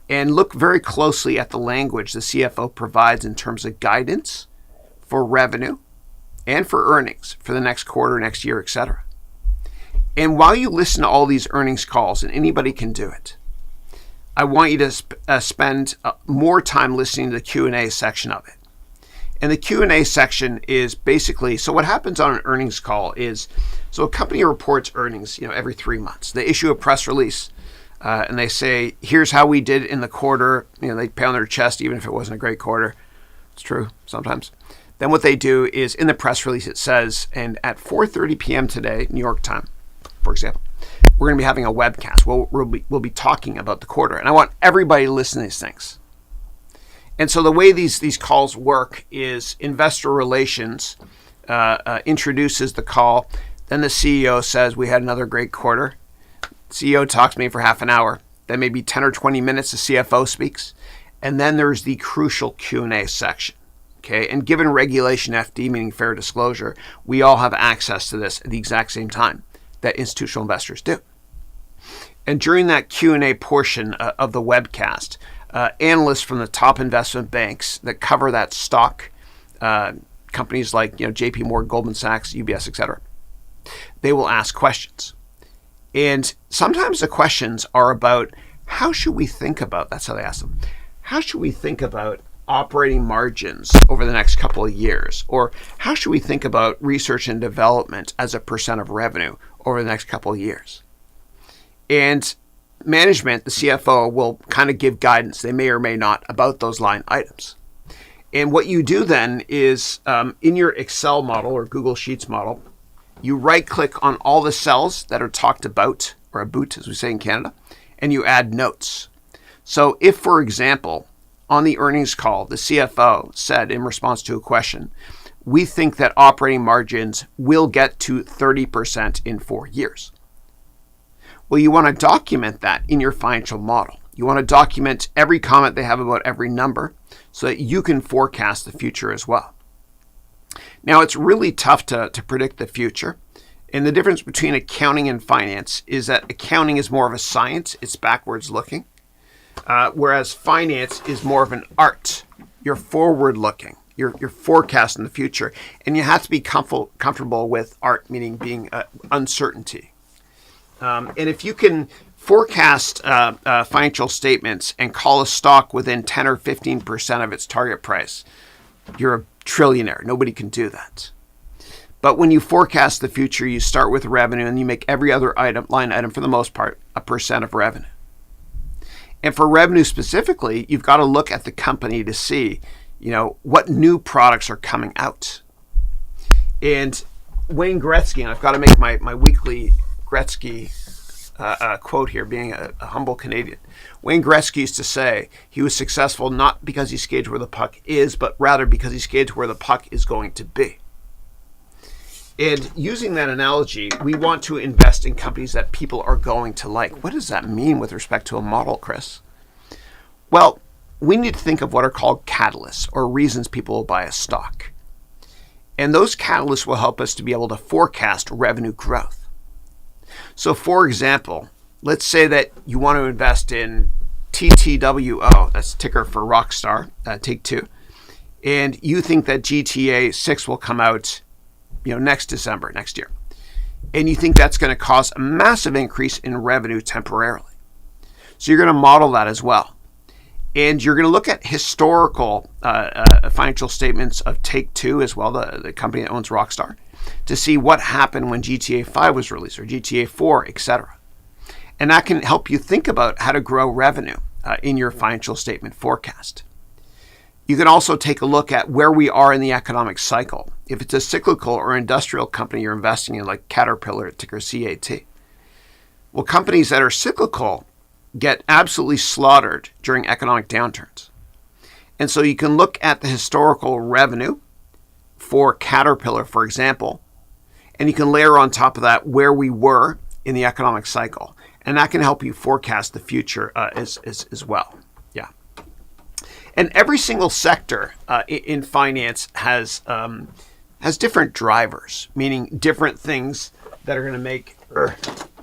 and look very closely at the language the CFO provides in terms of guidance for revenue and for earnings for the next quarter, next year, etc. And while you listen to all these earnings calls, and anybody can do it, I want you to spend more time listening to the Q&A section of it. And the Q&A section is basically, so what happens on an earnings call is, so a company reports earnings, every 3 months. They issue a press release and they say, here's how we did in the quarter. They pound their chest even if it wasn't a great quarter. It's true sometimes. Then what they do is in the press release it says, and at 4:30 p.m. today, New York time, for example, we're going to be having a webcast. We'll be talking about the quarter. And I want everybody to listen to these things. And so the way these calls work is investor relations introduces the call. Then the CEO says, we had another great quarter. CEO talks to me for half an hour. Then maybe 10 or 20 minutes, the CFO speaks. And then there's the crucial Q&A section. Okay, and given Regulation FD, meaning fair disclosure, we all have access to this at the exact same time that institutional investors do. And during that Q&A portion of the webcast, analysts from the top investment banks that cover that stock, companies like JP Morgan, Goldman Sachs, UBS, etc., they will ask questions. And sometimes the questions are about how should we think about, that's how they ask them, how should we think about operating margins over the next couple of years? Or how should we think about research and development as a percent of revenue over the next couple of years? And management, the CFO, will kind of give guidance, they may or may not, about those line items. And what you do then is in your Excel model or Google Sheets model, you right click on all the cells that are talked about, or about as we say in Canada, and you add notes. So if, for example, on the earnings call, the CFO said in response to a question, we think that operating margins will get to 30% in 4 years. Well, you want to document that in your financial model. You want to document every comment they have about every number so that you can forecast the future as well. Now, it's really tough to predict the future. And the difference between accounting and finance is that accounting is more of a science. It's backwards looking. Whereas finance is more of an art. You're forward looking. You're forecasting the future. And you have to be comfortable with art, meaning being uncertainty. And if you can forecast financial statements and call a stock within 10 or 15% of its target price, you're a trillionaire. Nobody can do that. But when you forecast the future, you start with revenue and you make every other line item, for the most part, a percent of revenue. And for revenue specifically, you've got to look at the company to see, what new products are coming out. And Wayne Gretzky, and I've got to make my weekly Gretzky quote here, being a humble Canadian. Wayne Gretzky used to say he was successful not because he skated where the puck is, but rather because he skated where the puck is going to be. And using that analogy, we want to invest in companies that people are going to like. What does that mean with respect to a model, Chris? Well, we need to think of what are called catalysts, or reasons people will buy a stock. And those catalysts will help us to be able to forecast revenue growth. So for example, let's say that you want to invest in TTWO, that's ticker for Rockstar, Take Two, and you think that GTA 6 will come out next December, next year. And you think that's going to cause a massive increase in revenue temporarily. So you're going to model that as well. And you're going to look at historical financial statements of Take Two as well, the company that owns Rockstar, to see what happened when GTA 5 was released or GTA 4, etc. And that can help you think about how to grow revenue in your financial statement forecast. You can also take a look at where we are in the economic cycle. If it's a cyclical or industrial company you're investing in, like Caterpillar, ticker CAT. Well, companies that are cyclical get absolutely slaughtered during economic downturns. And so you can look at the historical revenue for Caterpillar, for example, and you can layer on top of that where we were in the economic cycle. And that can help you forecast the future as well. Yeah. And every single sector in finance has different drivers, meaning different things that are going to make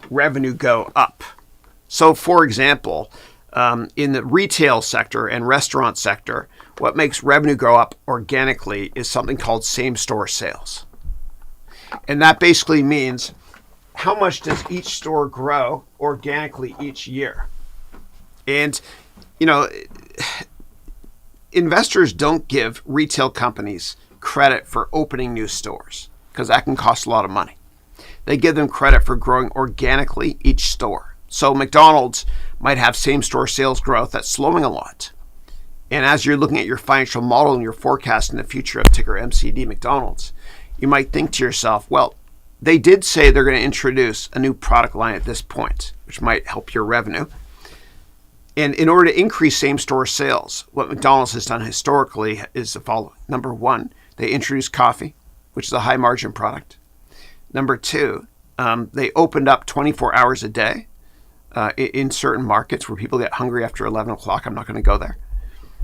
revenue go up. So, for example, in the retail sector and restaurant sector, what makes revenue go up organically is something called same-store sales. And that basically means how much does each store grow organically each year? And, investors don't give retail companies credit for opening new stores because that can cost a lot of money. They give them credit for growing organically each store. So McDonald's might have same-store sales growth that's slowing a lot. And as you're looking at your financial model and your forecast in the future of ticker MCD McDonald's, you might think to yourself, well, they did say they're going to introduce a new product line at this point, which might help your revenue. And in order to increase same-store sales, what McDonald's has done historically is the following. Number one, they introduced coffee, which is a high-margin product. Number two, they opened up 24 hours a day in certain markets where people get hungry after 11 o'clock. I'm not going to go there.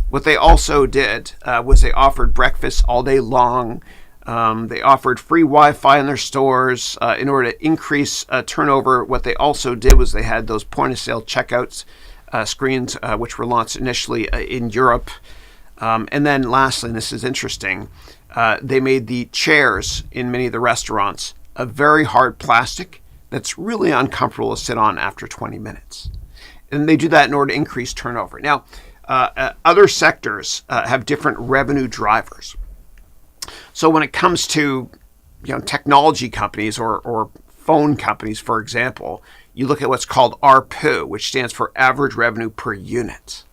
What they also did was they offered breakfast all day long. They offered free Wi-Fi in their stores in order to increase turnover. What they also did was they had those point-of-sale checkouts screens, which were launched initially in Europe. And then lastly, and this is interesting, they made the chairs in many of the restaurants a very hard plastic that's really uncomfortable to sit on after 20 minutes. And they do that in order to increase turnover. Now, other sectors have different revenue drivers. So when it comes to technology companies or phone companies, for example, you look at what's called ARPU, which stands for average revenue per unit.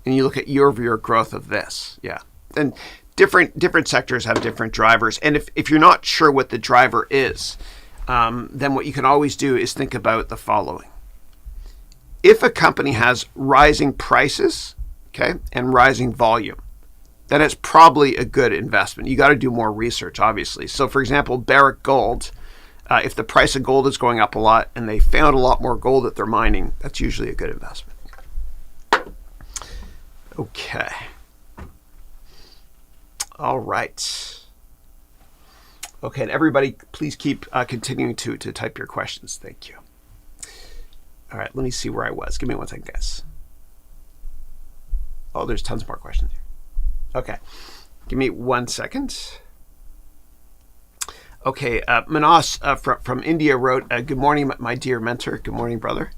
And you look at year-over-year growth of this. Yeah. And different sectors have different drivers. And if you're not sure what the driver is, then what you can always do is think about the following. If a company has rising prices, and rising volume, then it's probably a good investment. You got to do more research, obviously. So, for example, Barrick Gold, if the price of gold is going up a lot and they found a lot more gold that they're mining, that's usually a good investment. Okay. All right. Okay, and everybody, please keep continuing to type your questions. Thank you. All right, let me see where I was. Give me one second, guys. Oh, there's tons more questions here. Okay, give me 1 second. Okay, Manas from India wrote, good morning, my dear mentor. Good morning, brother.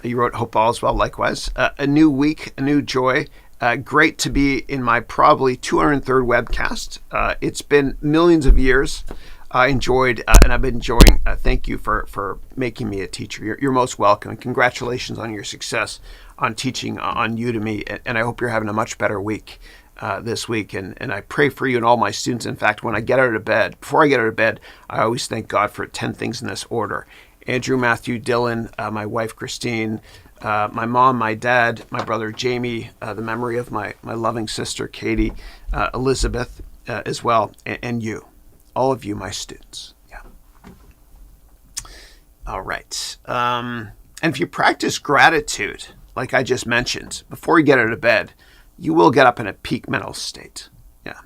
You wrote, hope all is well, likewise. A new week, a new joy. Great to be in my probably 203rd webcast. It's been millions of years. I enjoyed, and I've been enjoying. Thank you for making me a teacher. You're most welcome. And congratulations on your success on teaching on Udemy. And I hope you're having a much better week this week. And I pray for you and all my students. In fact, when I get out of bed, before I get out of bed, I always thank God for 10 things in this order. Andrew, Matthew, Dylan, my wife, Christine, my mom, my dad, my brother, Jamie, the memory of my loving sister, Katie, Elizabeth as well, and you. All of you, my students. Yeah. All right. And if you practice gratitude, like I just mentioned, before you get out of bed, you will get up in a peak mental state. Yeah.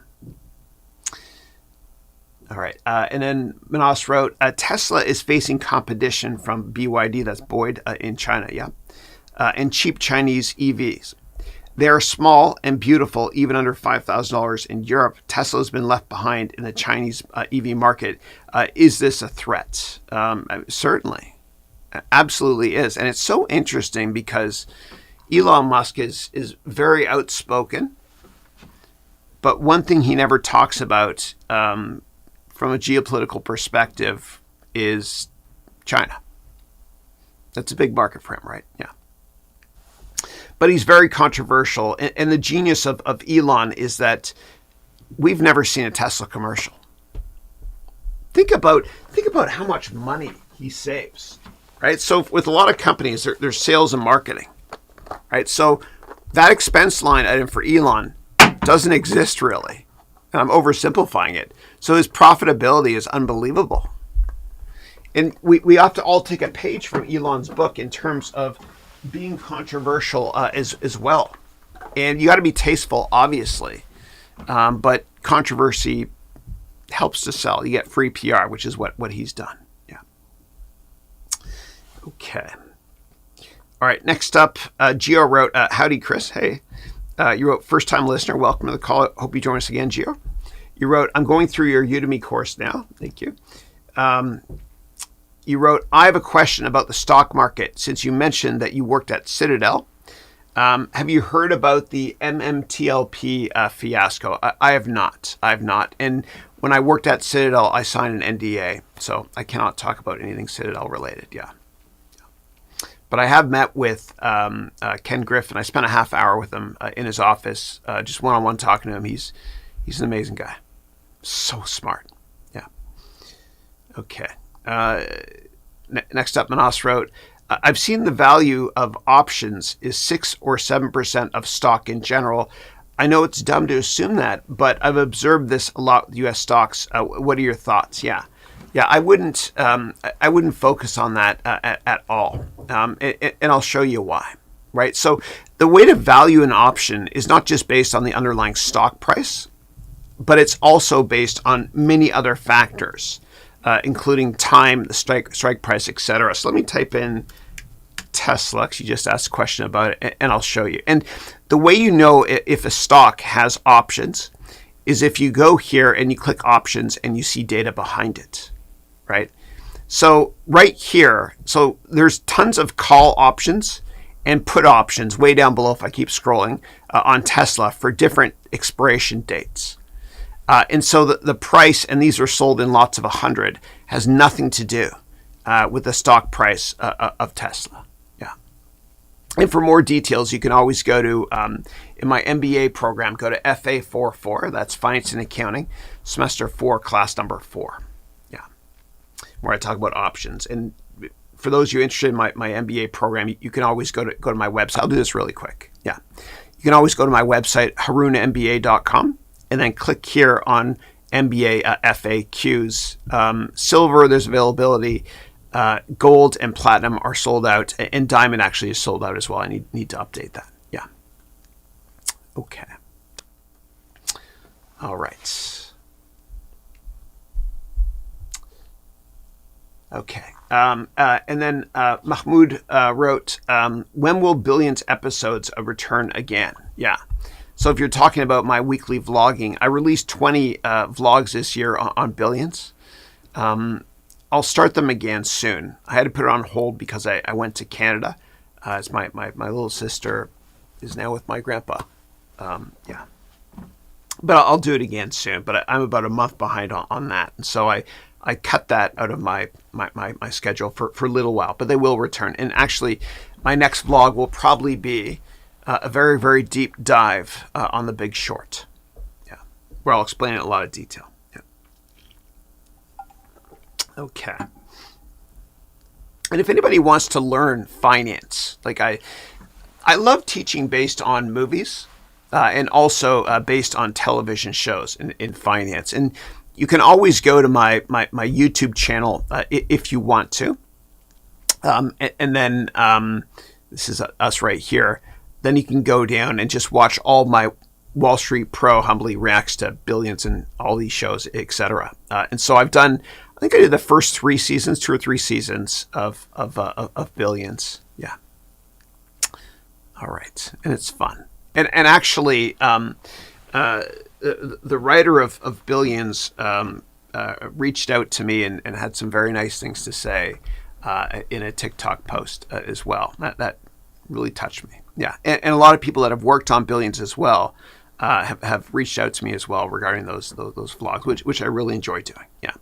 All right. And then Manas wrote, Tesla is facing competition from BYD, that's Boyd, in China. Yeah. And cheap Chinese EVs. They are small and beautiful, even under $5,000 in Europe. Tesla has been left behind in the Chinese EV market. Is this a threat? Certainly. Absolutely is. And it's so interesting because Elon Musk is very outspoken. But one thing he never talks about from a geopolitical perspective is China. That's a big market for him, right? Yeah. But he's very controversial. And the genius of Elon is that we've never seen a Tesla commercial. Think about how much money he saves, right? So with a lot of companies, there's sales and marketing, right? So that expense line item for Elon doesn't exist really. And I'm oversimplifying it. So his profitability is unbelievable. And we have to all take a page from Elon's book in terms of being controversial as well. And you got to be tasteful, obviously. But controversy helps to sell. You get free PR, which is what he's done. Yeah. Okay. All right. Next up, Gio wrote, howdy, Chris. Hey. You wrote, first-time listener. Welcome to the call. Hope you join us again, Gio. You wrote, I'm going through your Udemy course now. Thank you. You wrote, I have a question about the stock market since you mentioned that you worked at Citadel. Have you heard about the MMTLP fiasco? I have not. I have not. And when I worked at Citadel, I signed an NDA, so I cannot talk about anything Citadel related. Yeah. But I have met with Ken Griffin. I spent a half hour with him in his office, just one-on-one talking to him. He's an amazing guy. So smart. Yeah. Okay. Next up, Manas wrote, I've seen the value of options is 6 or 7% of stock in general. I know it's dumb to assume that, but I've observed this a lot with U.S. stocks. What are your thoughts? Yeah. Yeah, I wouldn't focus on that at all, and I'll show you why. Right. So the way to value an option is not just based on the underlying stock price, but it's also based on many other factors, including time, the strike price, etc. So let me type in Tesla, because you just asked a question about it, and I'll show you. And the way you know if a stock has options is if you go here and you click options and you see data behind it. Right. So right here, so there's tons of call options and put options way down below, if I keep scrolling, on Tesla for different expiration dates. And so the price, and these are sold in lots of 100, has nothing to do with the stock price of Tesla. Yeah. And for more details, you can always go to, in my MBA program, go to FA44, that's Finance and Accounting, semester 4, class number 4. Where I talk about options. And for those of you interested in my MBA program, you can always go to my website. I'll do this really quick. Yeah. You can always go to my website, harounmba.com, and then click here on MBA FAQs. Silver, there's availability. Gold and platinum are sold out. And diamond actually is sold out as well. I need to update that. Yeah. Okay. All right. Okay. And then Mahmoud wrote, when will Billions episodes return again? Yeah. So if you're talking about my weekly vlogging, I released 20 vlogs this year on Billions. I'll start them again soon. I had to put it on hold because I went to Canada. As my little sister is now with my grandpa. Yeah. But I'll do it again soon. But I'm about a month behind on that. And so I cut that out of my schedule for a little while, but they will return. And actually, my next vlog will probably be a very, very deep dive on The Big Short. Yeah, where I'll explain it in a lot of detail. Yeah. Okay. And if anybody wants to learn finance, like I love teaching based on movies and also based on television shows in finance. And you can always go to my YouTube channel if you want to. And then this is us right here. Then you can go down and just watch all my Wall Street Pro humbly reacts to Billions and all these shows, etc. And so I think I did the first 3 seasons, 2 or 3 seasons of Billions. Yeah. All right. And it's fun. And actually, the writer of Billions reached out to me and had some very nice things to say in a TikTok post as well. That really touched me. Yeah, and a lot of people that have worked on Billions as well have reached out to me as well regarding those vlogs, which I really enjoy doing. Yeah.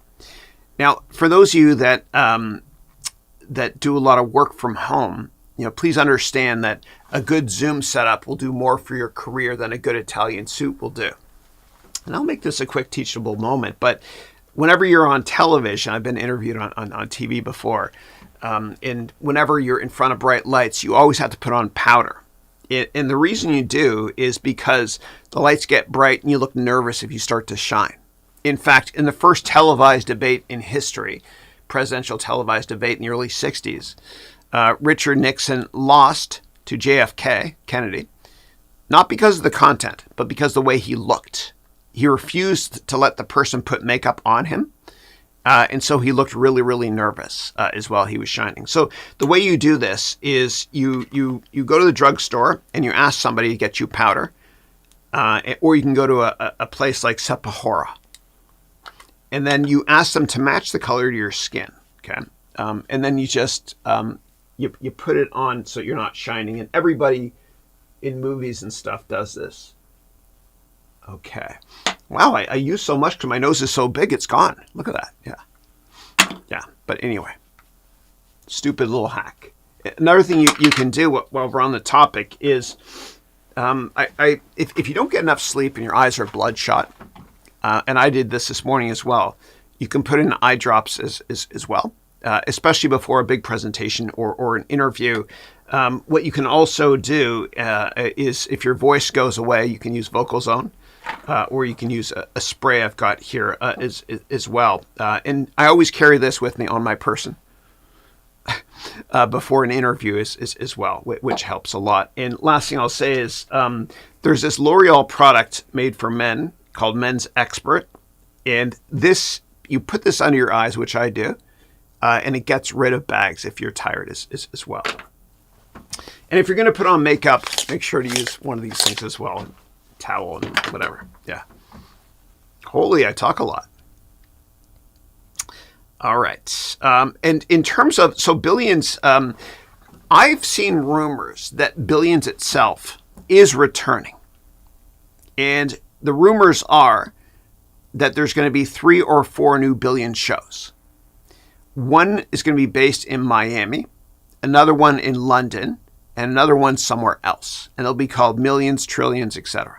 Now, for those of you that that do a lot of work from home, please understand that a good Zoom setup will do more for your career than a good Italian suit will do. And I'll make this a quick teachable moment, but whenever you're on television, I've been interviewed on TV before, and whenever you're in front of bright lights, you always have to put on powder. And the reason you do is because the lights get bright and you look nervous if you start to shine. In fact, in the first televised debate in history, presidential televised debate in the early 60s, Richard Nixon lost to JFK, Kennedy, not because of the content, but because of the way he looked. He refused to let the person put makeup on him, And so he looked really, really nervous as well. He was shining. So the way you do this is you go to the drugstore and you ask somebody to get you powder, or you can go to a place like Sephora, and then you ask them to match the color to your skin. Okay, and then you just you put it on so you're not shining. And everybody in movies and stuff does this. Okay. Wow, I use so much because my nose is so big, it's gone. Look at that. Yeah. But anyway, stupid little hack. Another thing you can do while we're on the topic is, if you don't get enough sleep and your eyes are bloodshot, and I did this morning as well, you can put in eye drops as well, especially before a big presentation or an interview. What you can also do is if your voice goes away, you can use Vocal Zone. Or you can use a spray I've got here as well. And I always carry this with me on my person before an interview as well, which helps a lot. And last thing I'll say is there's this L'Oreal product made for men called Men's Expert. And this, you put this under your eyes, which I do, and it gets rid of bags if you're tired as well. And if you're going to put on makeup, make sure to use one of these things as well. Towel and whatever. Yeah. Holy, I talk a lot. All right. And in terms of, so Billions, I've seen rumors that Billions itself is returning. And the rumors are that there's going to be 3 or 4 new Billions shows. One is going to be based in Miami, another one in London, and another one somewhere else. And they'll be called Millions, Trillions, etc.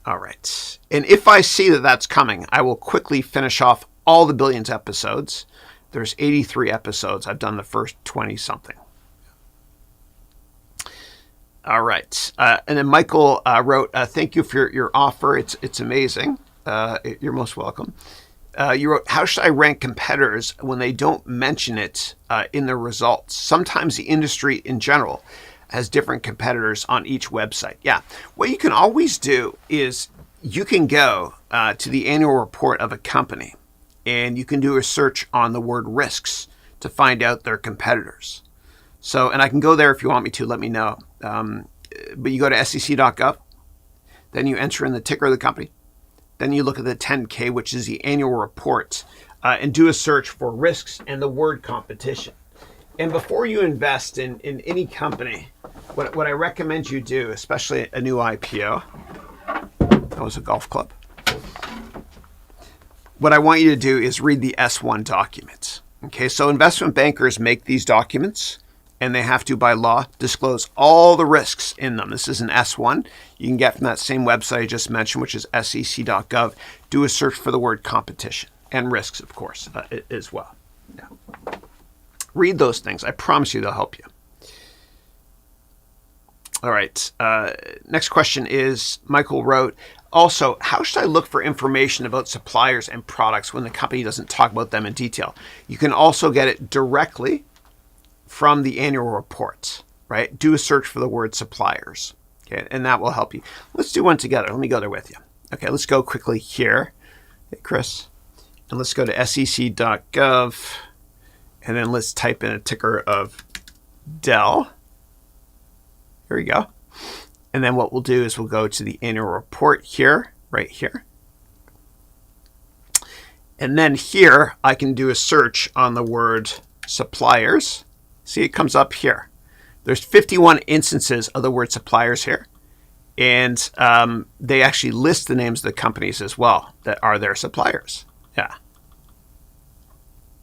All right. And if I see that that's coming, I will quickly finish off all the Billions episodes. There's 83 episodes. I've done the first 20-something. All right. And then Michael wrote, thank you for your offer. It's amazing. You're most welcome. You wrote, how should I rank competitors when they don't mention it in their results? Sometimes the industry in general has different competitors on each website. Yeah, what you can always do is you can go to the annual report of a company and you can do a search on the word risks to find out their competitors. So, and I can go there if you want me to, let me know. But you go to sec.gov, then you enter in the ticker of the company, then you look at the 10K, which is the annual report, and do a search for risks and the word competition. And before you invest in any company, what I recommend you do, especially a new IPO, that was a golf club. What I want you to do is read the S1 documents. Okay, so investment bankers make these documents and they have to, by law, disclose all the risks in them. This is an S1 you can get from that same website I just mentioned, which is sec.gov. Do a search for the word competition and risks, of course, as well. Yeah. Read those things. I promise you they'll help you. All right. Next question is, Michael wrote, also, how should I look for information about suppliers and products when the company doesn't talk about them in detail? You can also get it directly from the annual reports, right? Do a search for the word suppliers, okay? And that will help you. Let's do one together. Let me go there with you. Okay, let's go quickly here. Hey, Chris. And let's go to sec.gov. And then let's type in a ticker of Dell. Here we go. And then what we'll do is we'll go to the annual report here, right here. And then here, I can do a search on the word suppliers. See, it comes up here. There's 51 instances of the word suppliers here. And they actually list the names of the companies as well that are their suppliers. Yeah.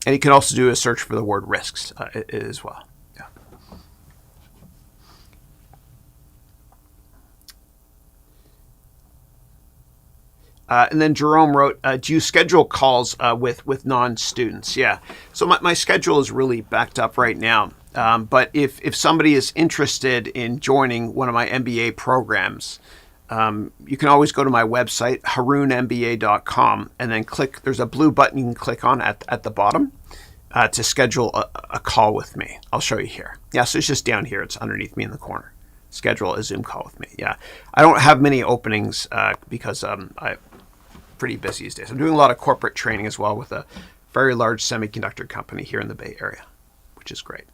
And you can also do a search for the word risks as well. Yeah. And then Jerome wrote, do you schedule calls with non-students? Yeah. So my schedule is really backed up right now. But if somebody is interested in joining one of my MBA programs, you can always go to my website, harounmba.com, and then click, there's a blue button you can click on at the bottom to schedule a call with me. I'll show you here. Yeah, so it's just down here. It's underneath me in the corner. Schedule a Zoom call with me. Yeah, I don't have many openings because pretty busy these days. I'm doing a lot of corporate training as well with a very large semiconductor company here in the Bay Area, which is great.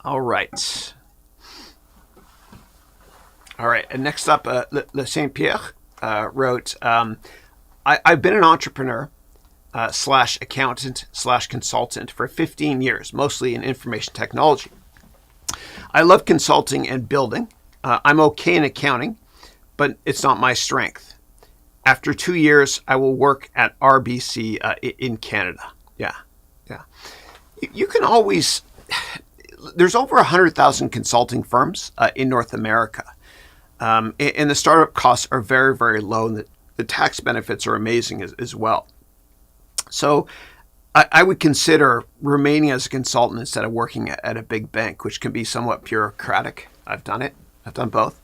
All right. And next up, Le Saint Pierre wrote, I've been an entrepreneur slash accountant slash consultant for 15 years, mostly in information technology. I love consulting and building. I'm okay in accounting, but it's not my strength. After 2 years, I will work at RBC in Canada. Yeah. You can always, there's over 100,000 consulting firms in North America. And the startup costs are very, very low, and the tax benefits are amazing as well. So I would consider remaining as a consultant instead of working at a big bank, which can be somewhat bureaucratic. I've done it. I've done both.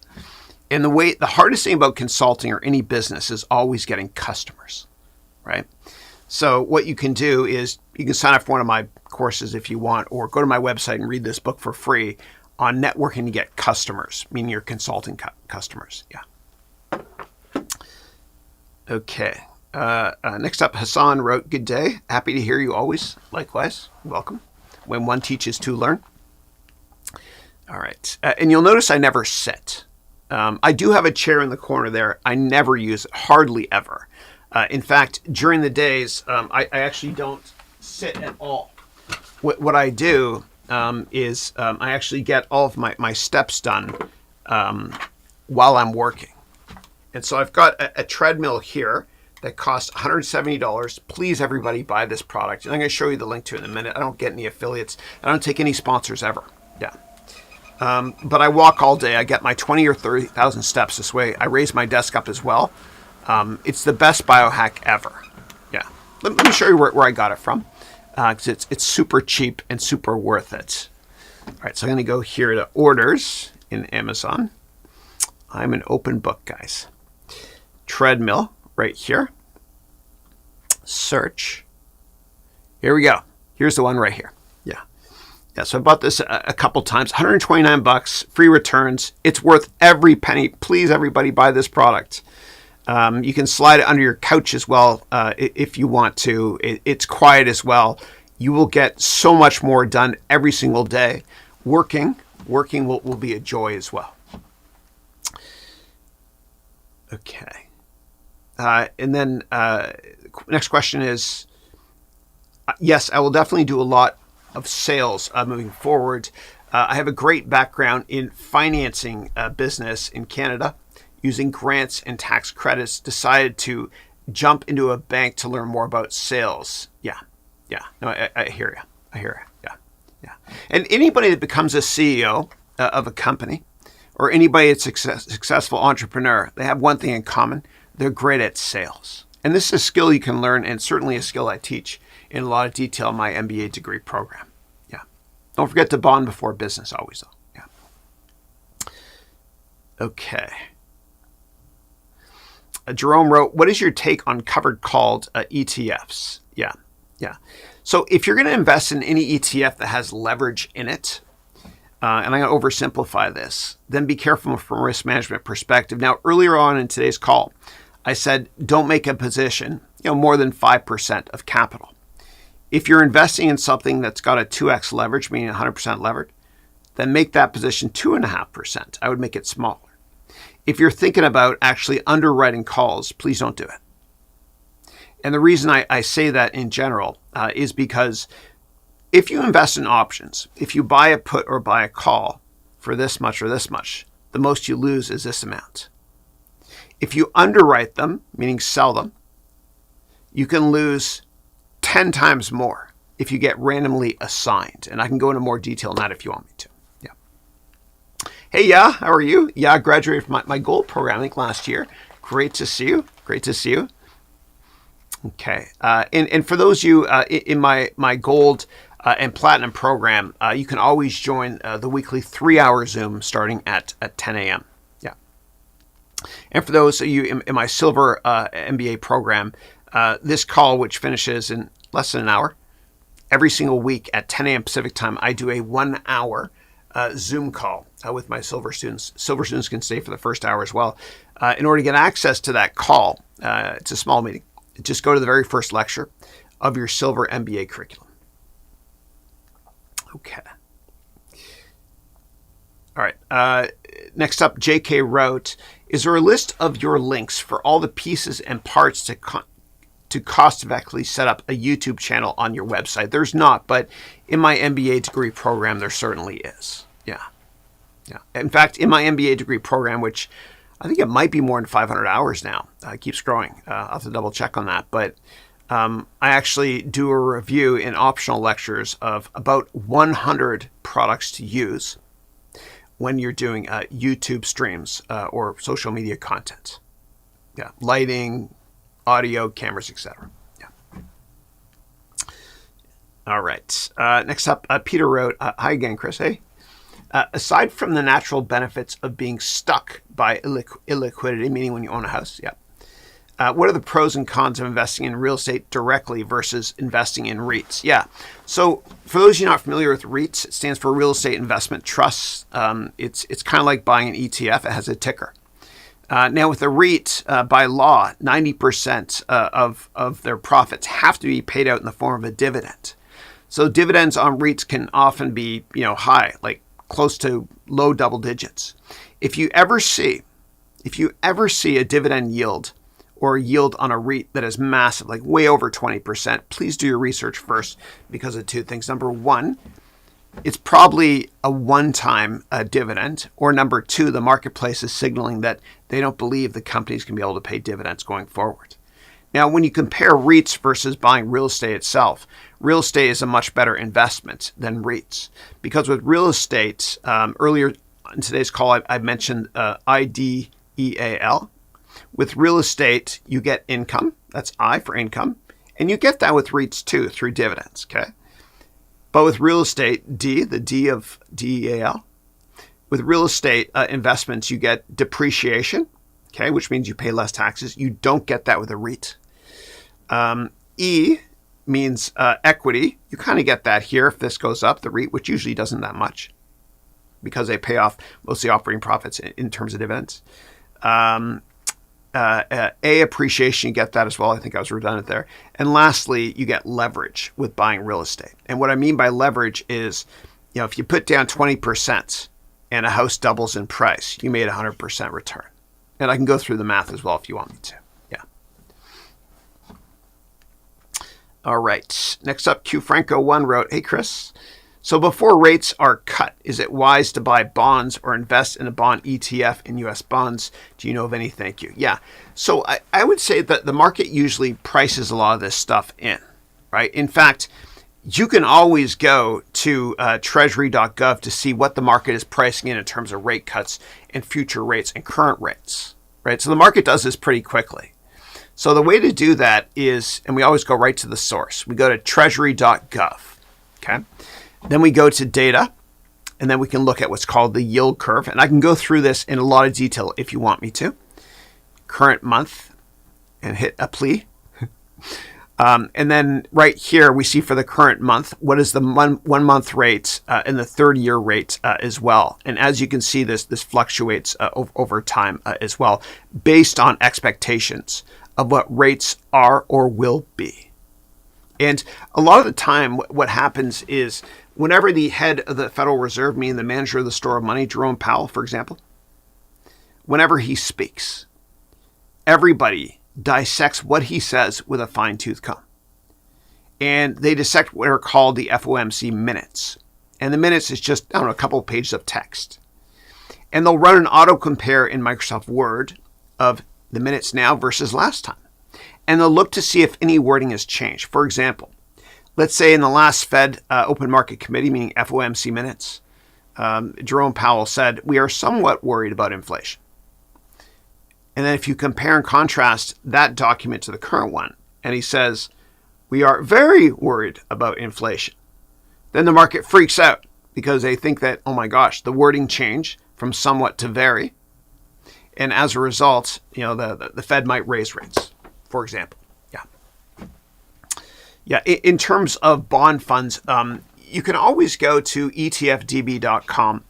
And the hardest thing about consulting or any business is always getting customers, right? So what you can do is you can sign up for one of my courses if you want, or go to my website and read this book for free on networking to get customers, meaning your consulting customers. Yeah. Okay. Next up, Hassan wrote, "Good day. Happy to hear you always. Likewise. Welcome. When one teaches, two learn." All right. And you'll notice I never sit. I do have a chair in the corner there. I never use it, hardly ever. In fact, during the days, I actually don't sit at all. What I do is I actually get all of my steps done while I'm working. And so I've got a treadmill here that costs $170. Please, everybody, buy this product. And I'm going to show you the link to it in a minute. I don't get any affiliates. I don't take any sponsors ever. Yeah. But I walk all day. I get my 20 or 30,000 steps this way. I raise my desk up as well. It's the best biohack ever. Yeah. Let me show you where I got it from. Because it's super cheap and super worth it. All right, so I'm going to go here to orders in Amazon. I'm an open book, guys. Treadmill right here. Search. Here we go. Here's the one right here. Yeah, so I bought this a couple times. $129, free returns. It's worth every penny. Please, everybody, buy this product. You can slide it under your couch as well if you want to. It's quiet as well. You will get so much more done every single day. Working will be a joy as well. Okay. And then next question is, yes, I will definitely do a lot of sales moving forward. I have a great background in financing business in Canada, using grants and tax credits. Decided to jump into a bank to learn more about sales. Yeah. No, I hear you. Yeah. And anybody that becomes a CEO of a company, or anybody that's a successful entrepreneur, they have one thing in common: they're great at sales. And this is a skill you can learn, and certainly a skill I teach in a lot of detail in my MBA degree program. Yeah. Don't forget to bond before business always, though. Yeah. Okay. Jerome wrote, "What is your take on covered called ETFs?" Yeah. So if you're going to invest in any ETF that has leverage in it, and I'm going to oversimplify this, then be careful from a risk management perspective. Now, earlier on in today's call, I said don't make a position, more than 5% of capital. If you're investing in something that's got a 2x leverage, meaning 100% levered, then make that position 2.5%. I would make it smaller. If you're thinking about actually underwriting calls, please don't do it. And the reason I say that in general is because if you invest in options, if you buy a put or buy a call for this much or this much, the most you lose is this amount. If you underwrite them, meaning sell them, you can lose 10 times more if you get randomly assigned. And I can go into more detail on that if you want me to. Yeah. Hey, how are you? I graduated from my gold program, I think, last year. Great to see you. Okay. And for those of you in my gold and platinum program, you can always join the weekly 3-hour Zoom starting at 10 a.m. Yeah. And for those of you in my silver MBA program, this call, which finishes in less than an hour, every single week at 10 a.m. Pacific time, I do a 1-hour Zoom call with my silver students. Silver students can stay for the first hour as well. In order to get access to that call, it's a small meeting. Just go to the very first lecture of your silver MBA curriculum. Okay. All right. Next up, JK wrote, is there a list of your links for all the pieces and parts to cost-effectively set up a YouTube channel on your website? There's not, but in my MBA degree program, there certainly is. Yeah. In fact, in my MBA degree program, which I think it might be more than 500 hours now, it keeps growing. I'll have to double check on that. But I actually do a review in optional lectures of about 100 products to use when you're doing YouTube streams or social media content. Yeah, lighting, audio, cameras, etc. Yeah. All right. Next up, Peter wrote, hi again, Chris. Hey. Aside from the natural benefits of being stuck by illiquidity, meaning when you own a house, what are the pros and cons of investing in real estate directly versus investing in REITs? Yeah. So for those of you not familiar with REITs, it stands for Real Estate Investment Trusts. It's kind of like buying an ETF. It has a ticker. Now with a REIT, by law, 90% of their profits have to be paid out in the form of a dividend. So dividends on REITs can often be, high, like close to low double digits. If you ever see a dividend yield or a yield on a REIT that is massive, like way over 20%, please do your research first because of two things. Number one, it's probably a one-time dividend, or number two, the marketplace is signaling that they don't believe the companies can be able to pay dividends going forward. Now, when you compare REITs versus buying real estate itself, real estate is a much better investment than REITs. Because with real estate, earlier in today's call, I mentioned IDEAL. With real estate, you get income. That's I for income. And you get that with REITs too, through dividends, okay? But with real estate, D, the D of DEAL, with real estate investments, you get depreciation, okay, which means you pay less taxes. You don't get that with a REIT. E means equity. You kind of get that here if this goes up, the REIT, which usually doesn't that much because they pay off mostly operating profits in terms of dividends. A, appreciation, you get that as well. I think I was redundant there. And lastly, you get leverage with buying real estate. And what I mean by leverage is, if you put down 20% and a house doubles in price, you made 100% return. And I can go through the math as well if you want me to. Yeah. All right. Next up, Q Franco 1 wrote, hey, Chris. So before rates are cut, is it wise to buy bonds or invest in a bond ETF in U.S. bonds? Do you know of any? Thank you. Yeah. So I would say that the market usually prices a lot of this stuff in, right? In fact, you can always go to treasury.gov to see what the market is pricing in terms of rate cuts and future rates and current rates, right? So the market does this pretty quickly. So the way to do that is, and we always go right to the source. We go to treasury.gov, okay? Then we go to data, and then we can look at what's called the yield curve. And I can go through this in a lot of detail if you want me to. Current month, and hit apply. And then right here, we see for the current month, what is the 1 month rate and the 30-year rate as well. And as you can see, this fluctuates over time as well, based on expectations of what rates are or will be. And a lot of the time, what happens is whenever the head of the Federal Reserve, meaning the manager of the store of money, Jerome Powell, for example, whenever he speaks, everybody dissects what he says with a fine-tooth comb. And they dissect what are called the FOMC minutes. And the minutes is just, a couple of pages of text. And they'll run an auto-compare in Microsoft Word of the minutes now versus last time. And they'll look to see if any wording has changed. For example, let's say in the last Fed Open Market Committee, meaning FOMC minutes, Jerome Powell said, we are somewhat worried about inflation. And then if you compare and contrast that document to the current one, and he says, we are very worried about inflation, then the market freaks out because they think that, oh my gosh, the wording changed from somewhat to very. And as a result, the Fed might raise rates, for example. Yeah. In terms of bond funds, you can always go to etfdb.com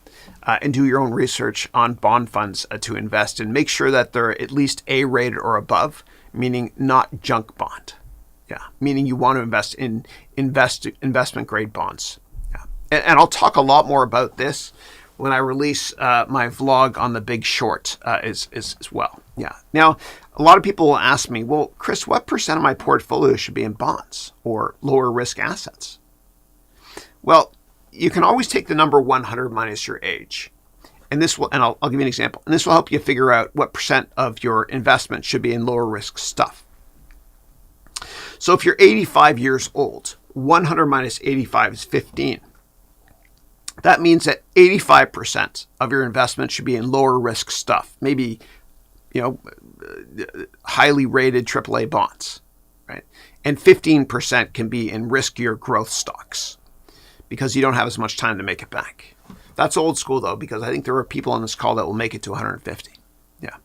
and do your own research on bond funds to invest in. Make sure that they're at least A-rated or above, meaning not junk bond. Yeah, meaning you want to invest in investment grade bonds. Yeah, and I'll talk a lot more about this when I release my vlog on The Big Short as well. Yeah. Now, a lot of people will ask me, well, Chris, what percent of my portfolio should be in bonds or lower risk assets? Well, you can always take the number 100 minus your age. And I'll give you an example. And this will help you figure out what percent of your investment should be in lower risk stuff. So if you're 85 years old, 100 minus 85 is 15. That means that 85% of your investment should be in lower risk stuff, maybe, highly rated AAA bonds, right? And 15% can be in riskier growth stocks because you don't have as much time to make it back. That's old school though, because I think there are people on this call that will make it to 150. Yeah.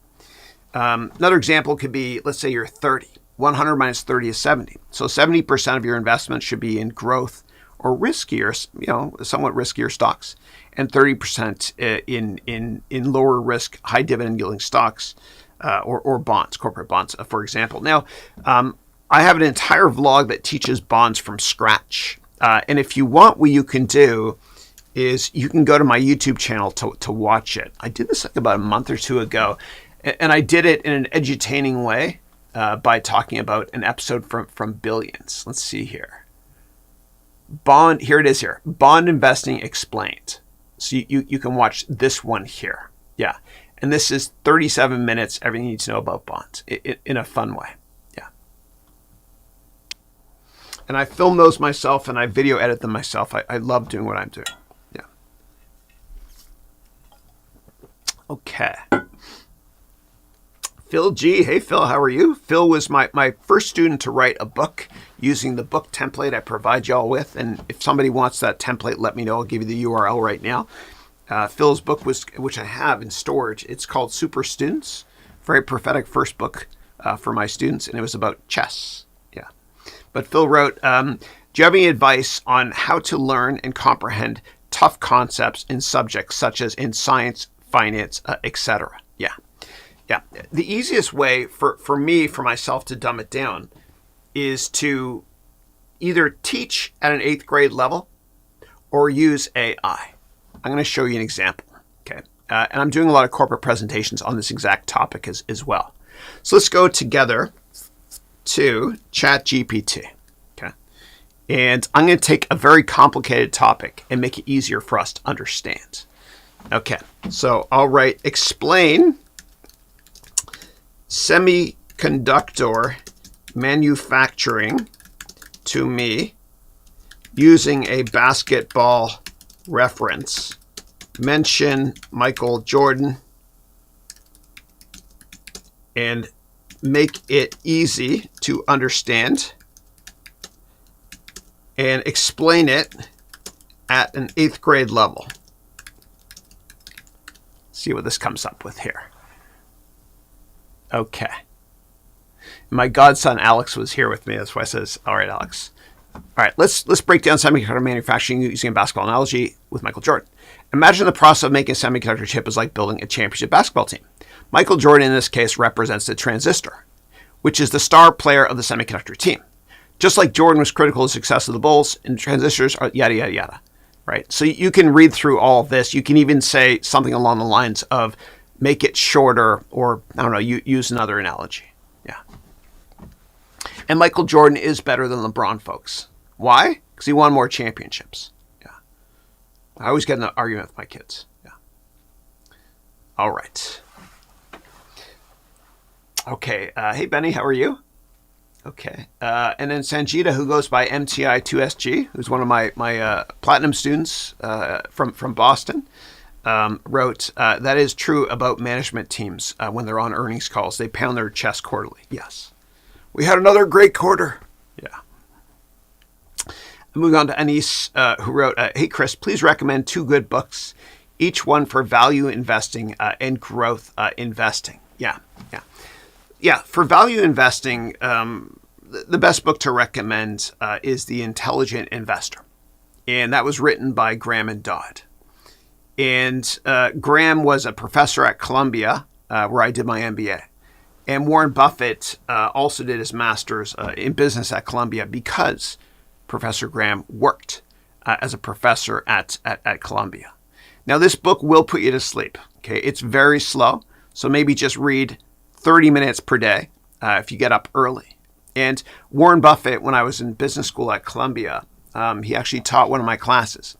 Another example could be, let's say you're 30. 100 minus 30 is 70. So 70% of your investment should be in growth or riskier, somewhat riskier stocks, and 30% in lower risk, high dividend yielding stocks or bonds, corporate bonds, for example. Now, I have an entire vlog that teaches bonds from scratch. And if you want, what you can do is you can go to my YouTube channel to watch it. I did this about a month or two ago, and I did it in an edutaining way by talking about an episode from Billions. Let's see here. Here it is here. Bond Investing Explained. So you can watch this one here. Yeah. And this is 37 minutes, everything you need to know about bonds in a fun way. Yeah. And I film those myself and I video edit them myself. I love doing what I'm doing. Yeah. Okay. Phil G. Hey, Phil, how are you? Phil was my first student to write a book using the book template I provide y'all with. And if somebody wants that template, let me know. I'll give you the URL right now. Phil's book, which I have in storage, it's called Super Students. Very prophetic first book for my students, and it was about chess. Yeah. But Phil wrote, do you have any advice on how to learn and comprehend tough concepts in subjects such as in science, finance, etc.? Yeah. Yeah. The easiest way for myself to dumb it down is to either teach at an 8th grade level or use AI. I'm going to show you an example. Okay. And I'm doing a lot of corporate presentations on this exact topic as well. So let's go together to ChatGPT. Okay. And I'm going to take a very complicated topic and make it easier for us to understand. Okay. So I'll write explain semiconductor manufacturing to me using a basketball reference. Mention Michael Jordan and make it easy to understand and explain it at an 8th grade level. See what this comes up with here. Okay. My godson Alex was here with me. That's why I says, all right, Alex. All right, let's break down semiconductor manufacturing using a basketball analogy with Michael Jordan. Imagine the process of making a semiconductor chip is like building a championship basketball team. Michael Jordan, in this case, represents the transistor, which is the star player of the semiconductor team. Just like Jordan was critical to the success of the Bulls, and transistors are yada, yada, yada, right? So you can read through all of this. You can even say something along the lines of make it shorter or, I don't know, use another analogy. Yeah. And Michael Jordan is better than LeBron, folks. Why? Because he won more championships. Yeah. I always get in an argument with my kids. Yeah. All right. Okay. Hey, Benny, how are you? Okay. And then Sanjita, who goes by MTI2SG, who's one of my platinum students from Boston, wrote, that is true about management teams when they're on earnings calls. They pound their chest quarterly. Yes. We had another great quarter. Yeah. Moving on to Anis, who wrote, hey, Chris, please recommend 2 good books, each one for value investing and growth investing. Yeah. Yeah. Yeah. For value investing, the best book to recommend is The Intelligent Investor. And that was written by Graham and Dodd. And Graham was a professor at Columbia, where I did my MBA. And Warren Buffett also did his master's in business at Columbia because Professor Graham worked as a professor at Columbia. Now, this book will put you to sleep. Okay, it's very slow, so maybe just read 30 minutes per day if you get up early. And Warren Buffett, when I was in business school at Columbia, he actually taught one of my classes.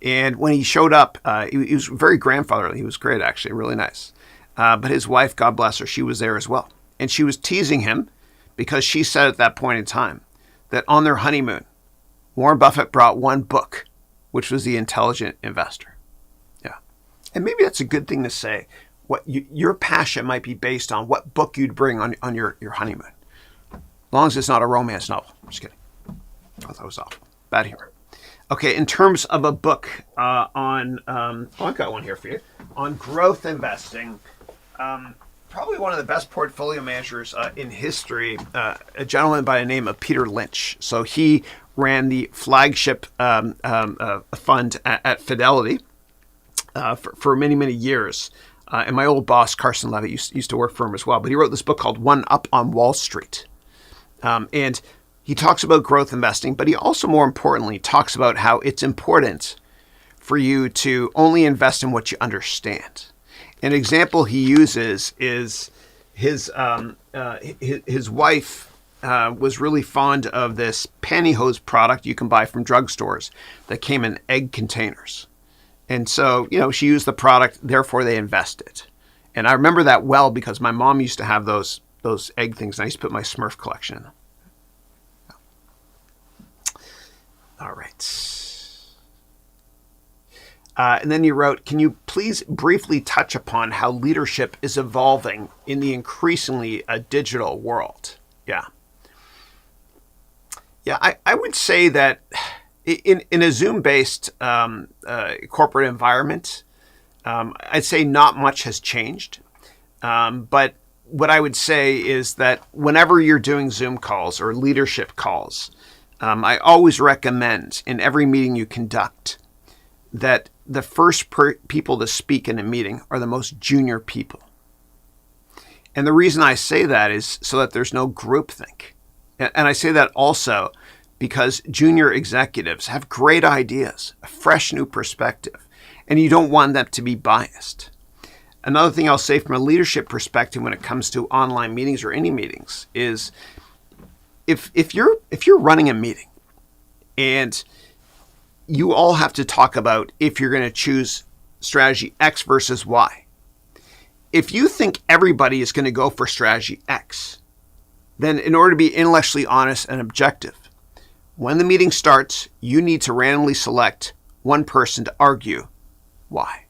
And when he showed up, he was very grandfatherly. He was great, actually, really nice. But his wife, God bless her, she was there as well. And she was teasing him because she said at that point in time that on their honeymoon, Warren Buffett brought one book, which was The Intelligent Investor. Yeah. And maybe that's a good thing to say. Your passion might be based on what book you'd bring on your honeymoon. As long as it's not a romance novel. I'm just kidding. Oh, that was awful. Bad humor. Okay, in terms of a book I've got one here for you, on growth investing. Probably one of the best portfolio managers in history, a gentleman by the name of Peter Lynch. So he ran the flagship fund at Fidelity for many, many years. And my old boss, Carson Levitt, used to work for him as well. But he wrote this book called One Up on Wall Street. And he talks about growth investing, but he also, more importantly, talks about how it's important for you to only invest in what you understand. An example he uses is his wife was really fond of this pantyhose product you can buy from drugstores that came in egg containers. And so, she used the product, therefore they invested. And I remember that well because my mom used to have those egg things, and I used to put my Smurf collection in them. All right. And then you wrote, can you please briefly touch upon how leadership is evolving in the increasingly digital world? Yeah. Yeah, I would say that in a Zoom-based corporate environment, I'd say not much has changed. But what I would say is that whenever you're doing Zoom calls or leadership calls, I always recommend in every meeting you conduct that the first people to speak in a meeting are the most junior people. And the reason I say that is so that there's no groupthink. And I say that also because junior executives have great ideas, a fresh new perspective, and you don't want them to be biased. Another thing I'll say from a leadership perspective when it comes to online meetings or any meetings is if you're running a meeting and you all have to talk about if you're going to choose strategy X versus Y. If you think everybody is going to go for strategy X, then in order to be intellectually honest and objective, when the meeting starts, you need to randomly select one person to argue why.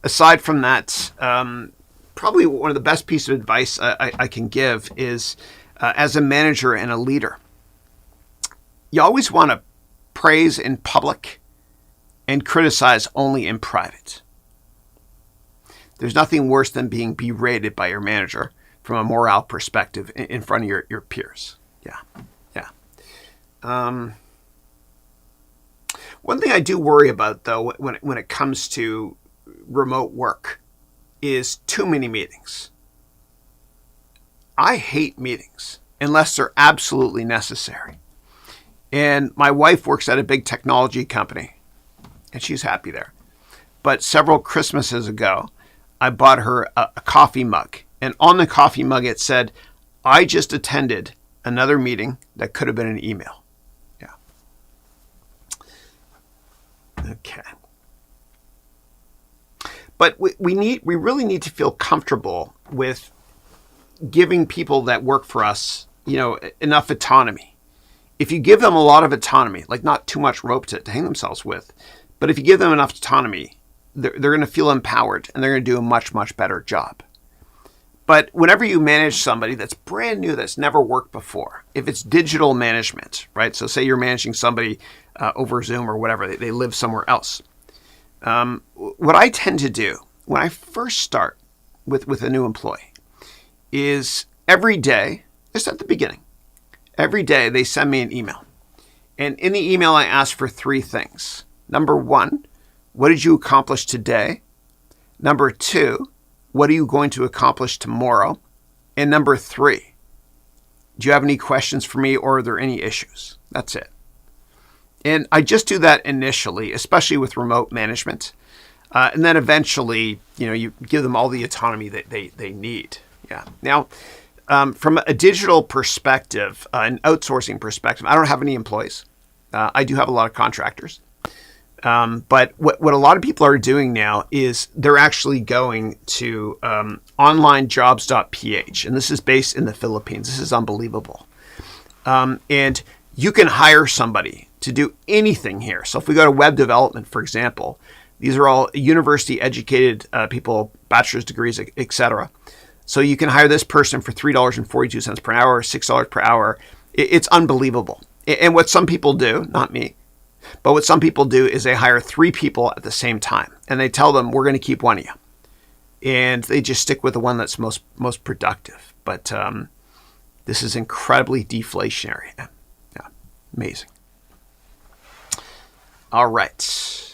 Aside from that, probably one of the best pieces of advice I can give is as a manager and a leader, you always want to praise in public and criticize only in private. There's nothing worse than being berated by your manager from a morale perspective in front of your peers. Yeah. One thing I do worry about, though, when it comes to remote work is too many meetings. I hate meetings unless they're absolutely necessary. And my wife works at a big technology company, and she's happy there. But several Christmases ago, I bought her a coffee mug. And on the coffee mug, it said, I just attended another meeting that could have been an email. Yeah. Okay. But we really need to feel comfortable with giving people that work for us, enough autonomy. If you give them a lot of autonomy, like not too much rope to hang themselves with, but if you give them enough autonomy, they're going to feel empowered and they're going to do a much, much better job. But whenever you manage somebody that's brand new, that's never worked before, if it's digital management, right? So say you're managing somebody over Zoom or whatever, they live somewhere else. What I tend to do when I first start with a new employee is every day, just at the beginning, every day they send me an email. And in the email, I ask for three things. Number one, what did you accomplish today? Number 2, what are you going to accomplish tomorrow? And number 3, do you have any questions for me, or are there any issues? That's it. And I just do that initially, especially with remote management. And then eventually, you give them all the autonomy that they need. Yeah. Now, from a digital perspective, an outsourcing perspective, I don't have any employees. I do have a lot of contractors. But what a lot of people are doing now is they're actually going to onlinejobs.ph. And this is based in the Philippines. This is unbelievable. And you can hire somebody to do anything here. So if we go to web development, for example, these are all university educated people, bachelor's degrees, etc. So you can hire this person for $3.42 per hour, $6 per hour. It's unbelievable. And what some people do, not me, but what some people do is they hire 3 people at the same time, and they tell them, we're going to keep one of you. And they just stick with the one that's most productive. But this is incredibly deflationary. Yeah, amazing. All right.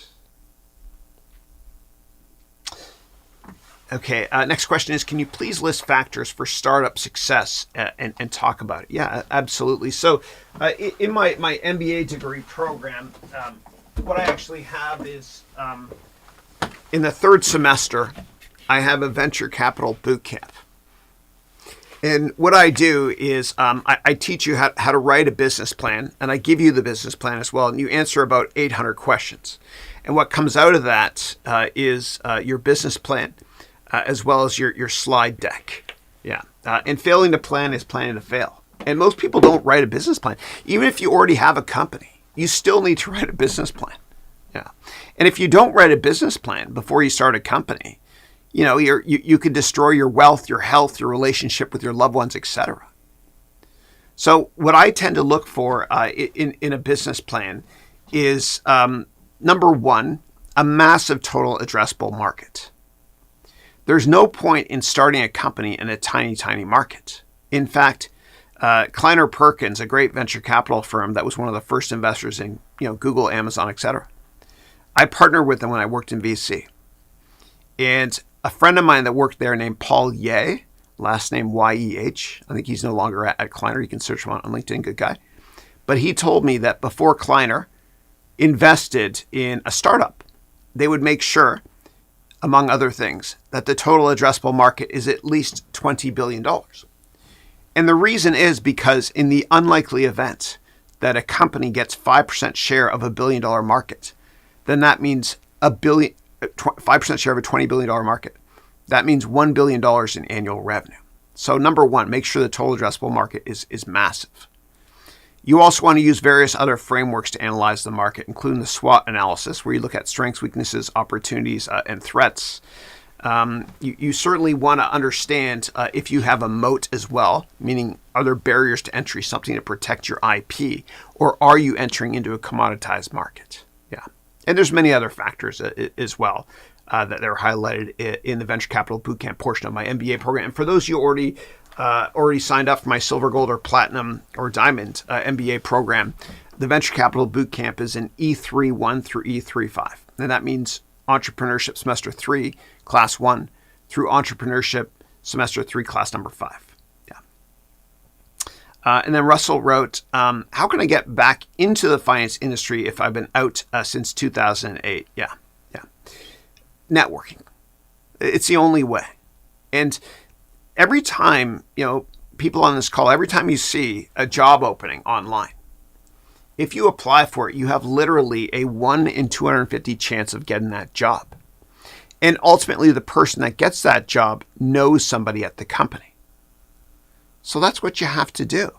Okay, next question is, can you please list factors for startup success and talk about it? Yeah, absolutely. So in my MBA degree program, what I actually have is, in the 3rd semester, I have a venture capital boot camp. And what I do is I teach you how to write a business plan, and I give you the business plan as well, and you answer about 800 questions. And what comes out of that is your business plan, as well as your slide deck. Yeah. And failing to plan is planning to fail. And most people don't write a business plan. Even if you already have a company, you still need to write a business plan. Yeah. And if you don't write a business plan before you start a company, you could destroy your wealth, your health, your relationship with your loved ones, etc. So what I tend to look for in a business plan is, number 1, a massive total addressable market. There's no point in starting a company in a tiny, tiny market. In fact, Kleiner Perkins, a great venture capital firm that was one of the first investors in Google, Amazon, etc. I partnered with them when I worked in VC. And a friend of mine that worked there named Paul Ye, last name Y-E-H, I think he's no longer at Kleiner. You can search him on LinkedIn, good guy. But he told me that before Kleiner invested in a startup, they would make sure, among other things, that the total addressable market is at least $20 billion. And the reason is because in the unlikely event that a company gets 5% share of a $1 billion market, then that means 5% share of a $20 billion market. That means $1 billion in annual revenue. So number 1, make sure the total addressable market is massive. You also want to use various other frameworks to analyze the market, including the SWOT analysis, where you look at strengths, weaknesses, opportunities, and threats. You certainly want to understand if you have a moat as well, meaning are there barriers to entry, something to protect your IP, or are you entering into a commoditized market? Yeah. And there's many other factors as well that are highlighted in the Venture Capital Bootcamp portion of my MBA program. And for those you already signed up for my silver, gold, or platinum or diamond MBA program, the Venture Capital Bootcamp is in E3-1 through E3-5. And that means Entrepreneurship Semester 3, Class 1, through Entrepreneurship Semester 3, Class number 5. Yeah. And then Russell wrote, how can I get back into the finance industry if I've been out since 2008? Yeah. Networking. It's the only way. And every time, people on this call, every time you see a job opening online, if you apply for it, you have literally a 1 in 250 chance of getting that job. And ultimately, the person that gets that job knows somebody at the company. So that's what you have to do.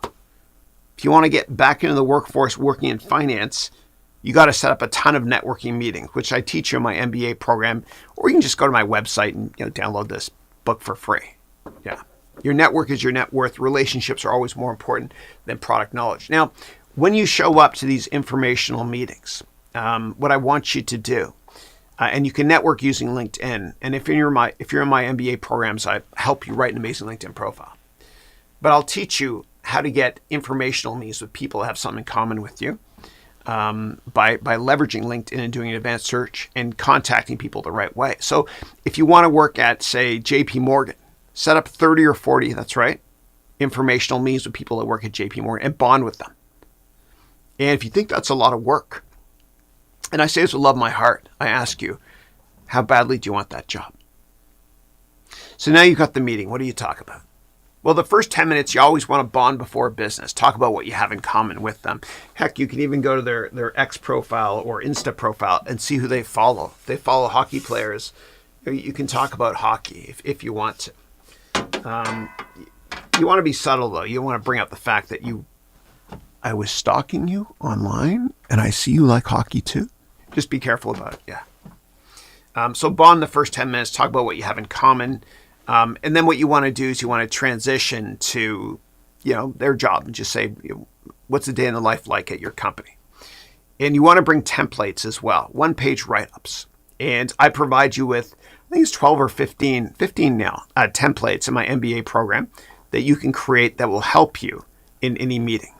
If you want to get back into the workforce working in finance, you got to set up a ton of networking meetings, which I teach you in my MBA program, or you can just go to my website and download this book for free. Yeah. Your network is your net worth. Relationships are always more important than product knowledge. Now, when you show up to these informational meetings, what I want you to do, and you can network using LinkedIn. And if you're in my MBA programs, I help you write an amazing LinkedIn profile. But I'll teach you how to get informational meetings with people that have something in common with you. by leveraging LinkedIn and doing an advanced search and contacting people the right way. So if you want to work at, say, JP Morgan, set up 30 or 40, that's right, informational meetings with people that work at JP Morgan and bond with them. And if you think that's a lot of work, and I say this with love in my heart, I ask you, how badly do you want that job? So now you've got the meeting. What do you talk about? Well, the first 10 minutes, you always want to bond before business. Talk about what you have in common with them. Heck, you can even go to their X profile or Insta profile and see who they follow. If they follow hockey players, you can talk about hockey if you want to. You want to be subtle, though. You want to bring up the fact that I was stalking you online and I see you like hockey too. Just be careful about it. Yeah. So bond the first 10 minutes, talk about what you have in common. And then what you want to do is you want to transition to, their job and just say, what's a day in the life like at your company? And you want to bring templates as well, 1-page write-ups. And I provide you with, I think it's 12 or 15 now, templates in my MBA program that you can create that will help you in any meeting.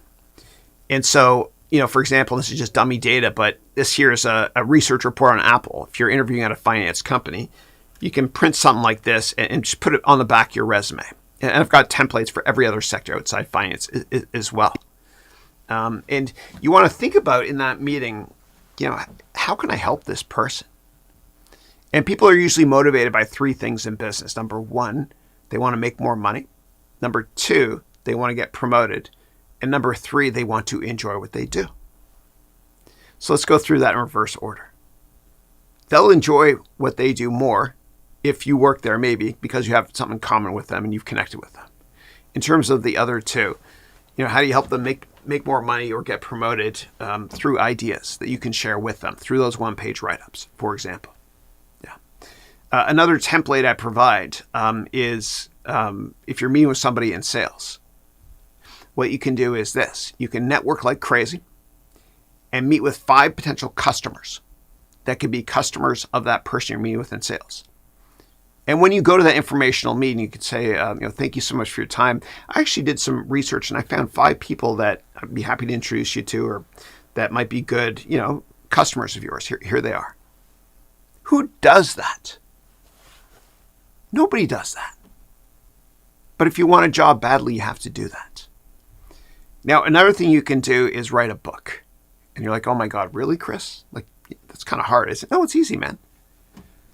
And so, for example, this is just dummy data, but this here is a research report on Apple. If you're interviewing at a finance company, you can print something like this and just put it on the back of your resume. And I've got templates for every other sector outside finance as well. And you want to think about in that meeting, how can I help this person? And people are usually motivated by 3 things in business. Number 1, they want to make more money. Number 2, they want to get promoted. And number 3, they want to enjoy what they do. So let's go through that in reverse order. They'll enjoy what they do more if you work there, maybe because you have something in common with them and you've connected with them. In terms of the other 2, how do you help them make more money or get promoted through ideas that you can share with them through those 1-page write-ups, for example. Yeah. Another template I provide is if you're meeting with somebody in sales, what you can do is this. You can network like crazy and meet with 5 potential customers that could be customers of that person you're meeting with in sales. And when you go to that informational meeting, you could say, thank you so much for your time. I actually did some research and I found 5 people that I'd be happy to introduce you to or that might be good, customers of yours. Here they are. Who does that? Nobody does that. But if you want a job badly, you have to do that. Now, another thing you can do is write a book. And you're like, oh my God, really, Chris? Like, that's kind of hard, isn't it? No, it's easy, man.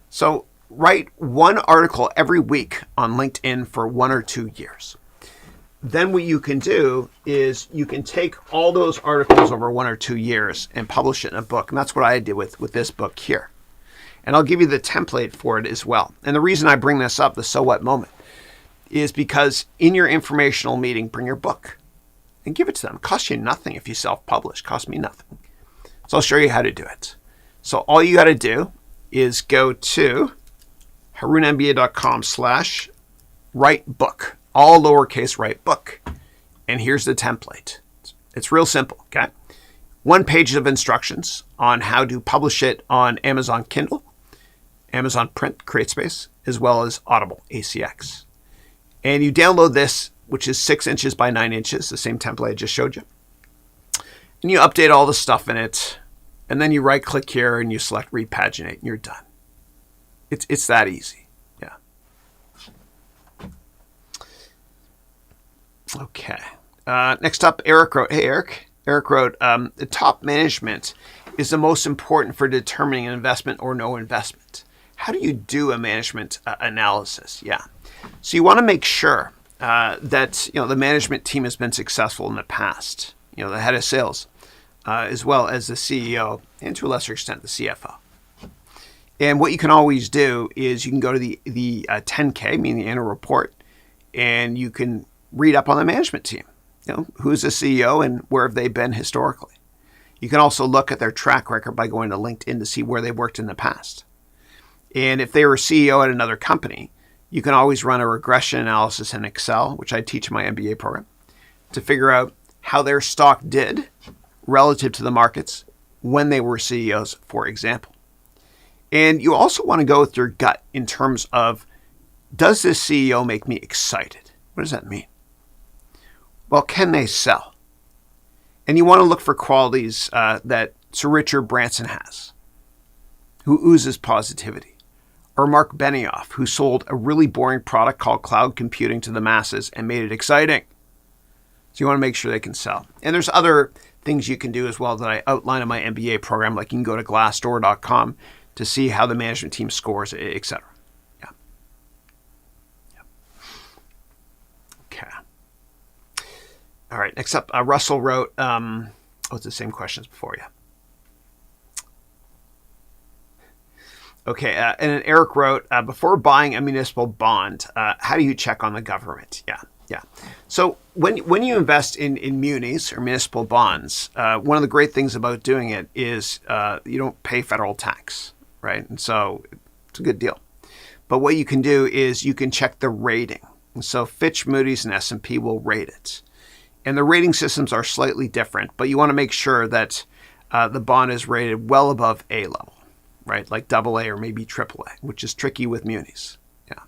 So write 1 article every week on LinkedIn for 1 or 2 years. Then what you can do is you can take all those articles over 1 or 2 years and publish it in a book. And that's what I did with this book here. And I'll give you the template for it as well. And the reason I bring this up, the so what moment, is because in your informational meeting, bring your book and give it to them. It costs you nothing if you self-publish. It costs me nothing. So I'll show you how to do it. So all you got to do is go to harounmba.com/write-book, all lowercase write book. And here's the template. It's real simple, okay? 1 page of instructions on how to publish it on Amazon Kindle, Amazon Print, CreateSpace, as well as Audible, ACX. And you download this, which is 6 inches by 9 inches, the same template I just showed you. And you update all the stuff in it. And then you right-click here and you select repaginate and you're done. It's that easy. Yeah. Okay. Next up, Eric wrote, hey, Eric. Eric wrote, the top management is the most important for determining an investment or no investment. How do you do a management analysis? Yeah. So you want to make sure that the management team has been successful in the past. The head of sales, as well as the CEO, and to a lesser extent the CFO. And what you can always do is you can go to the 10K, meaning the annual report, and you can read up on the management team. Who's the CEO and where have they been historically? You can also look at their track record by going to LinkedIn to see where they worked in the past. And if they were CEO at another company, you can always run a regression analysis in Excel, which I teach in my MBA program, to figure out how their stock did relative to the markets when they were CEOs, for example. And you also want to go with your gut in terms of, does this CEO make me excited? What does that mean? Well, can they sell? And you want to look for qualities that Sir Richard Branson has, who oozes positivity. Or Mark Benioff, who sold a really boring product called cloud computing to the masses and made it exciting. So you want to make sure they can sell. And there's other things you can do as well that I outline in my MBA program, like you can go to glassdoor.com to see how the management team scores, etc. Yeah. Okay. All right, next up, Russell wrote, it's the same questions before you. Okay, and then Eric wrote, before buying a municipal bond, how do you check on the government? Yeah. So when you invest in munis or municipal bonds, one of the great things about doing it is you don't pay federal tax, right? And so it's a good deal. But what you can do is you can check the rating. And so Fitch, Moody's, and S&P will rate it. And the rating systems are slightly different, but you want to make sure that the bond is rated well above A level. Right, like AA or maybe AAA, which is tricky with munis. Yeah.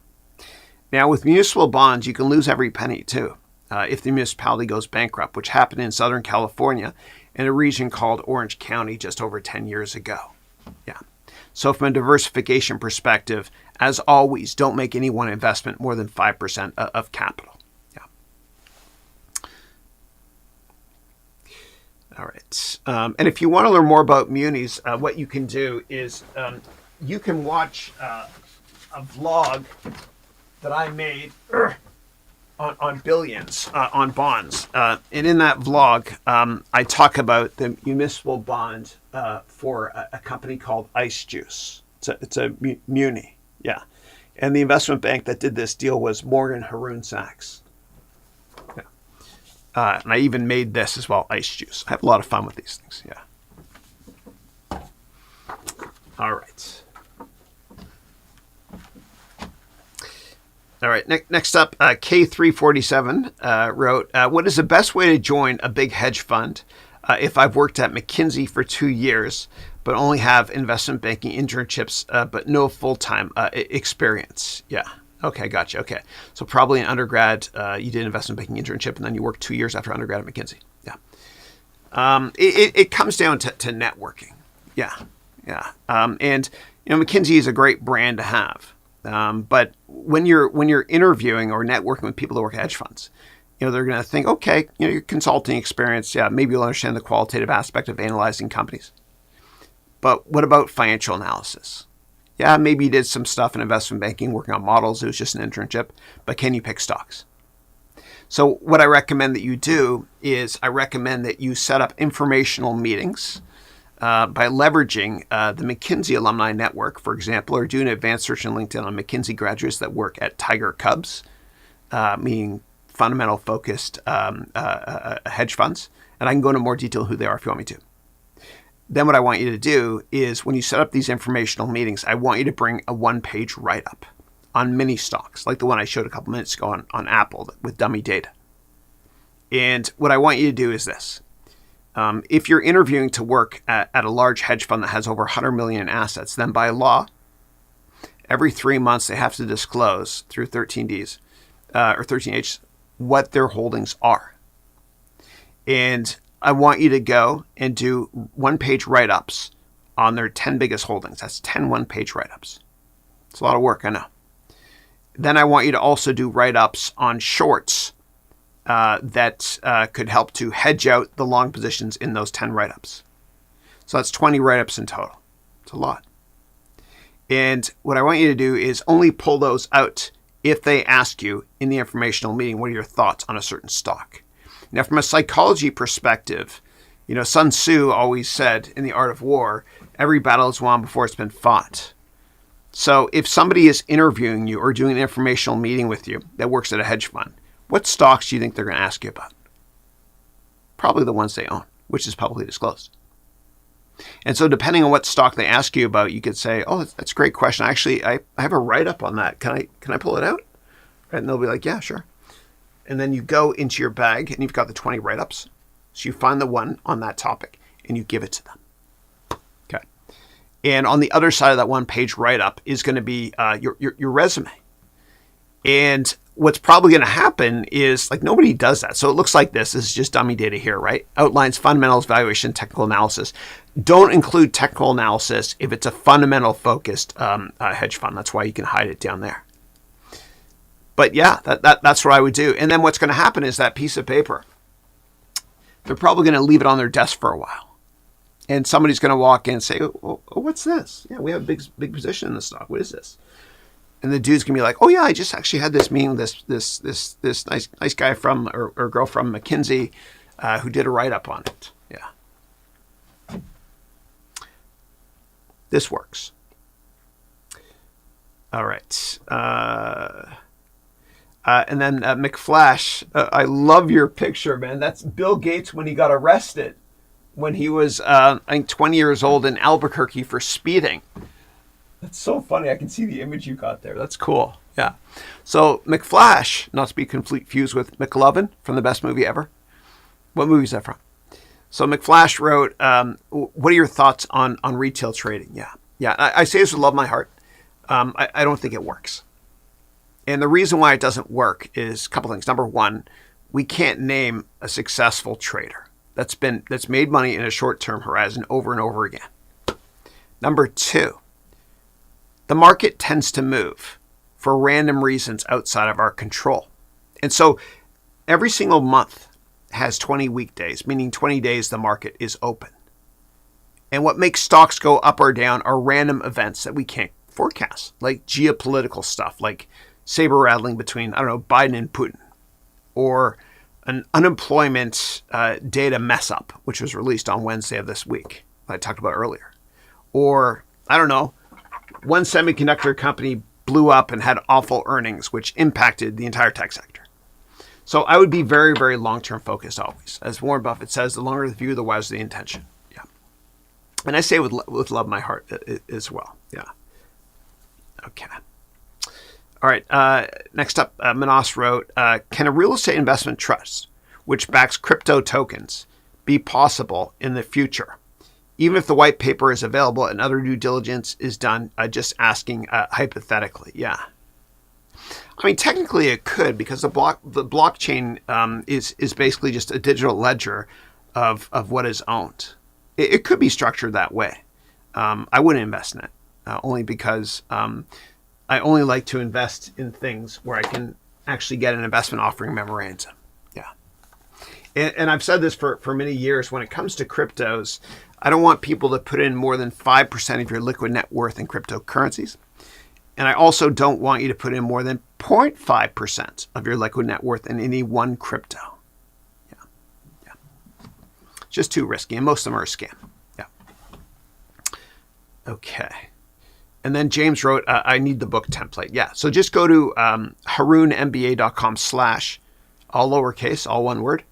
Now, with municipal bonds, you can lose every penny too if the municipality goes bankrupt, which happened in Southern California in a region called Orange County just over 10 years ago. Yeah. So from a diversification perspective, as always, don't make any one investment more than 5% of capital. All right. And if you want to learn more about munis, what you can do is you can watch a vlog that I made on billions on bonds. And in that vlog, I talk about the municipal bond for a company called Ice Juice. It's a muni. Yeah. And the investment bank that did this deal was Morgan Haroun Sachs. And I even made this as well, Ice Juice. I have a lot of fun with these things, yeah. All right. All right, next up, K347 wrote, what is the best way to join a big hedge fund if I've worked at McKinsey for 2 years, but only have investment banking internships, but no full-time experience? Yeah. Okay, gotcha. Okay. So probably in undergrad, you did an investment banking internship, and then you worked 2 years after undergrad at McKinsey. Yeah. It comes down to networking. Yeah. And McKinsey is a great brand to have. But when you're interviewing or networking with people that work at hedge funds, they're going to think, okay, your consulting experience, yeah, maybe you'll understand the qualitative aspect of analyzing companies. But what about financial analysis? Yeah, maybe you did some stuff in investment banking, working on models. It was just an internship. But can you pick stocks? So what I recommend that you do is I recommend that you set up informational meetings by leveraging the McKinsey Alumni Network, for example, or do an advanced search on LinkedIn on McKinsey graduates that work at Tiger Cubs, meaning fundamental focused hedge funds. And I can go into more detail who they are if you want me to. Then what I want you to do is when you set up these informational meetings, I want you to bring a one-page write-up on mini stocks, like the one I showed a couple minutes ago on Apple with dummy data. And what I want you to do is this. If you're interviewing to work at a large hedge fund that has over 100 million in assets, then by law, every 3 months they have to disclose through 13Ds or 13Hs what their holdings are. And I want you to go and do one-page write-ups on their 10 biggest holdings. That's 10 one-page write-ups. It's a lot of work, I know. Then I want you to also do write-ups on shorts that could help to hedge out the long positions in those 10 write-ups. So that's 20 write-ups in total. It's a lot. And what I want you to do is only pull those out if they ask you in the informational meeting, what are your thoughts on a certain stock? Now, from a psychology perspective, Sun Tzu always said in The Art of War, every battle is won before it's been fought. So if somebody is interviewing you or doing an informational meeting with you that works at a hedge fund, what stocks do you think they're going to ask you about? Probably the ones they own, which is publicly disclosed. And so depending on what stock they ask you about, you could say, oh, that's a great question. Actually, I have a write-up on that. Can I pull it out? And they'll be like, yeah, sure. And then you go into your bag and you've got the 20 write-ups. So you find the one on that topic and you give it to them. Okay. And on the other side of that one-page write-up is going to be your resume. And what's probably going to happen is like nobody does that. So it looks like this is just dummy data here, right? Outlines fundamentals, valuation, technical analysis. Don't include technical analysis if it's a fundamental focused hedge fund. That's why you can hide it down there. But yeah, that's what I would do. And then what's going to happen is that piece of paper, they're probably going to leave it on their desk for a while. And somebody's going to walk in and say, oh, what's this? Yeah, we have a big position in the stock. What is this? And the dude's going to be like, oh yeah, I just actually had this meeting with this nice guy from or girl from McKinsey who did a write-up on it. Yeah. This works. All right. And then McFlash, I love your picture, man. That's Bill Gates when he got arrested, when he was, I think, 20 years old in Albuquerque for speeding. That's so funny. I can see the image you got there. That's cool. Yeah. So McFlash, not to be confused with McLovin from The Best Movie Ever. What movie is that from? So McFlash wrote, what are your thoughts on retail trading? Yeah. Yeah. I say this with love in my heart. I don't think it works. And the reason why it doesn't work is a couple things. Number one, we can't name a successful trader that's made money in a short-term horizon over and over again. Number two, the market tends to move for random reasons outside of our control. And so every single month has 20 weekdays, meaning 20 days the market is open. And what makes stocks go up or down are random events that we can't forecast, like geopolitical stuff, like saber rattling between, Biden and Putin, or an unemployment data mess up, which was released on Wednesday of this week, that I talked about earlier. Or, one semiconductor company blew up and had awful earnings, which impacted the entire tech sector. So I would be very, very long-term focused always. As Warren Buffett says, the longer the view, the wiser the intention. Yeah. And I say with love in my heart as well. Yeah. Okay. All right. Next up, Manas wrote, can a real estate investment trust, which backs crypto tokens, be possible in the future? Even if the white paper is available and other due diligence is done, just asking hypothetically. Yeah. I mean, technically it could, because the blockchain is basically just a digital ledger of what is owned. It could be structured that way. I wouldn't invest in it, only because I only like to invest in things where I can actually get an investment offering memorandum. Yeah. And I've said this for many years. When it comes to cryptos, I don't want people to put in more than 5% of your liquid net worth in cryptocurrencies. And I also don't want you to put in more than 0.5% of your liquid net worth in any one crypto. Yeah. Yeah. Just too risky. And most of them are a scam. Yeah. Okay. And then James wrote, I need the book template. Yeah. So just go to harounmba.com/ all lowercase, all one word,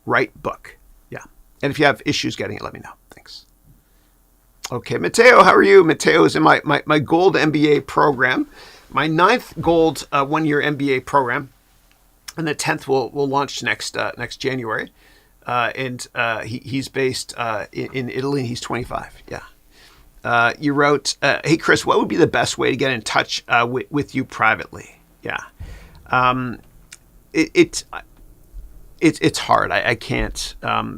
write book. Yeah. And if you have issues getting it, let me know. Thanks. Okay. Mateo, how are you? Mateo is in my gold MBA program, my 9th gold 1-year MBA program. And the 10th will launch next January. And he's based in Italy, and he's 25. Yeah. You wrote, hey, Chris, what would be the best way to get in touch with you privately? Yeah. It's hard. I can't.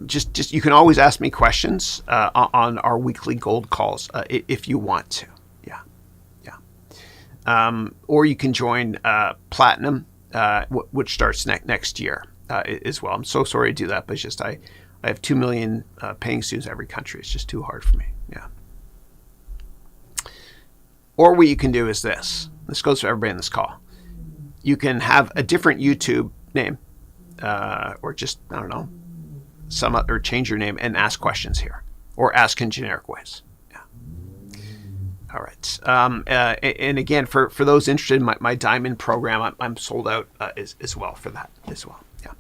Just you can always ask me questions on our weekly gold calls if you want to. Yeah. Yeah. Or you can join Platinum, which starts next year as well. I'm so sorry to do that, but it's just I have 2 million paying students in every country. It's just too hard for me. Yeah. Or what you can do is this. This goes for everybody in this call. You can have a different YouTube name, or just, some other, change your name and ask questions here, or ask in generic ways. Yeah. All right. And again, for those interested in my diamond program, I'm sold out as well for that as well. Yeah.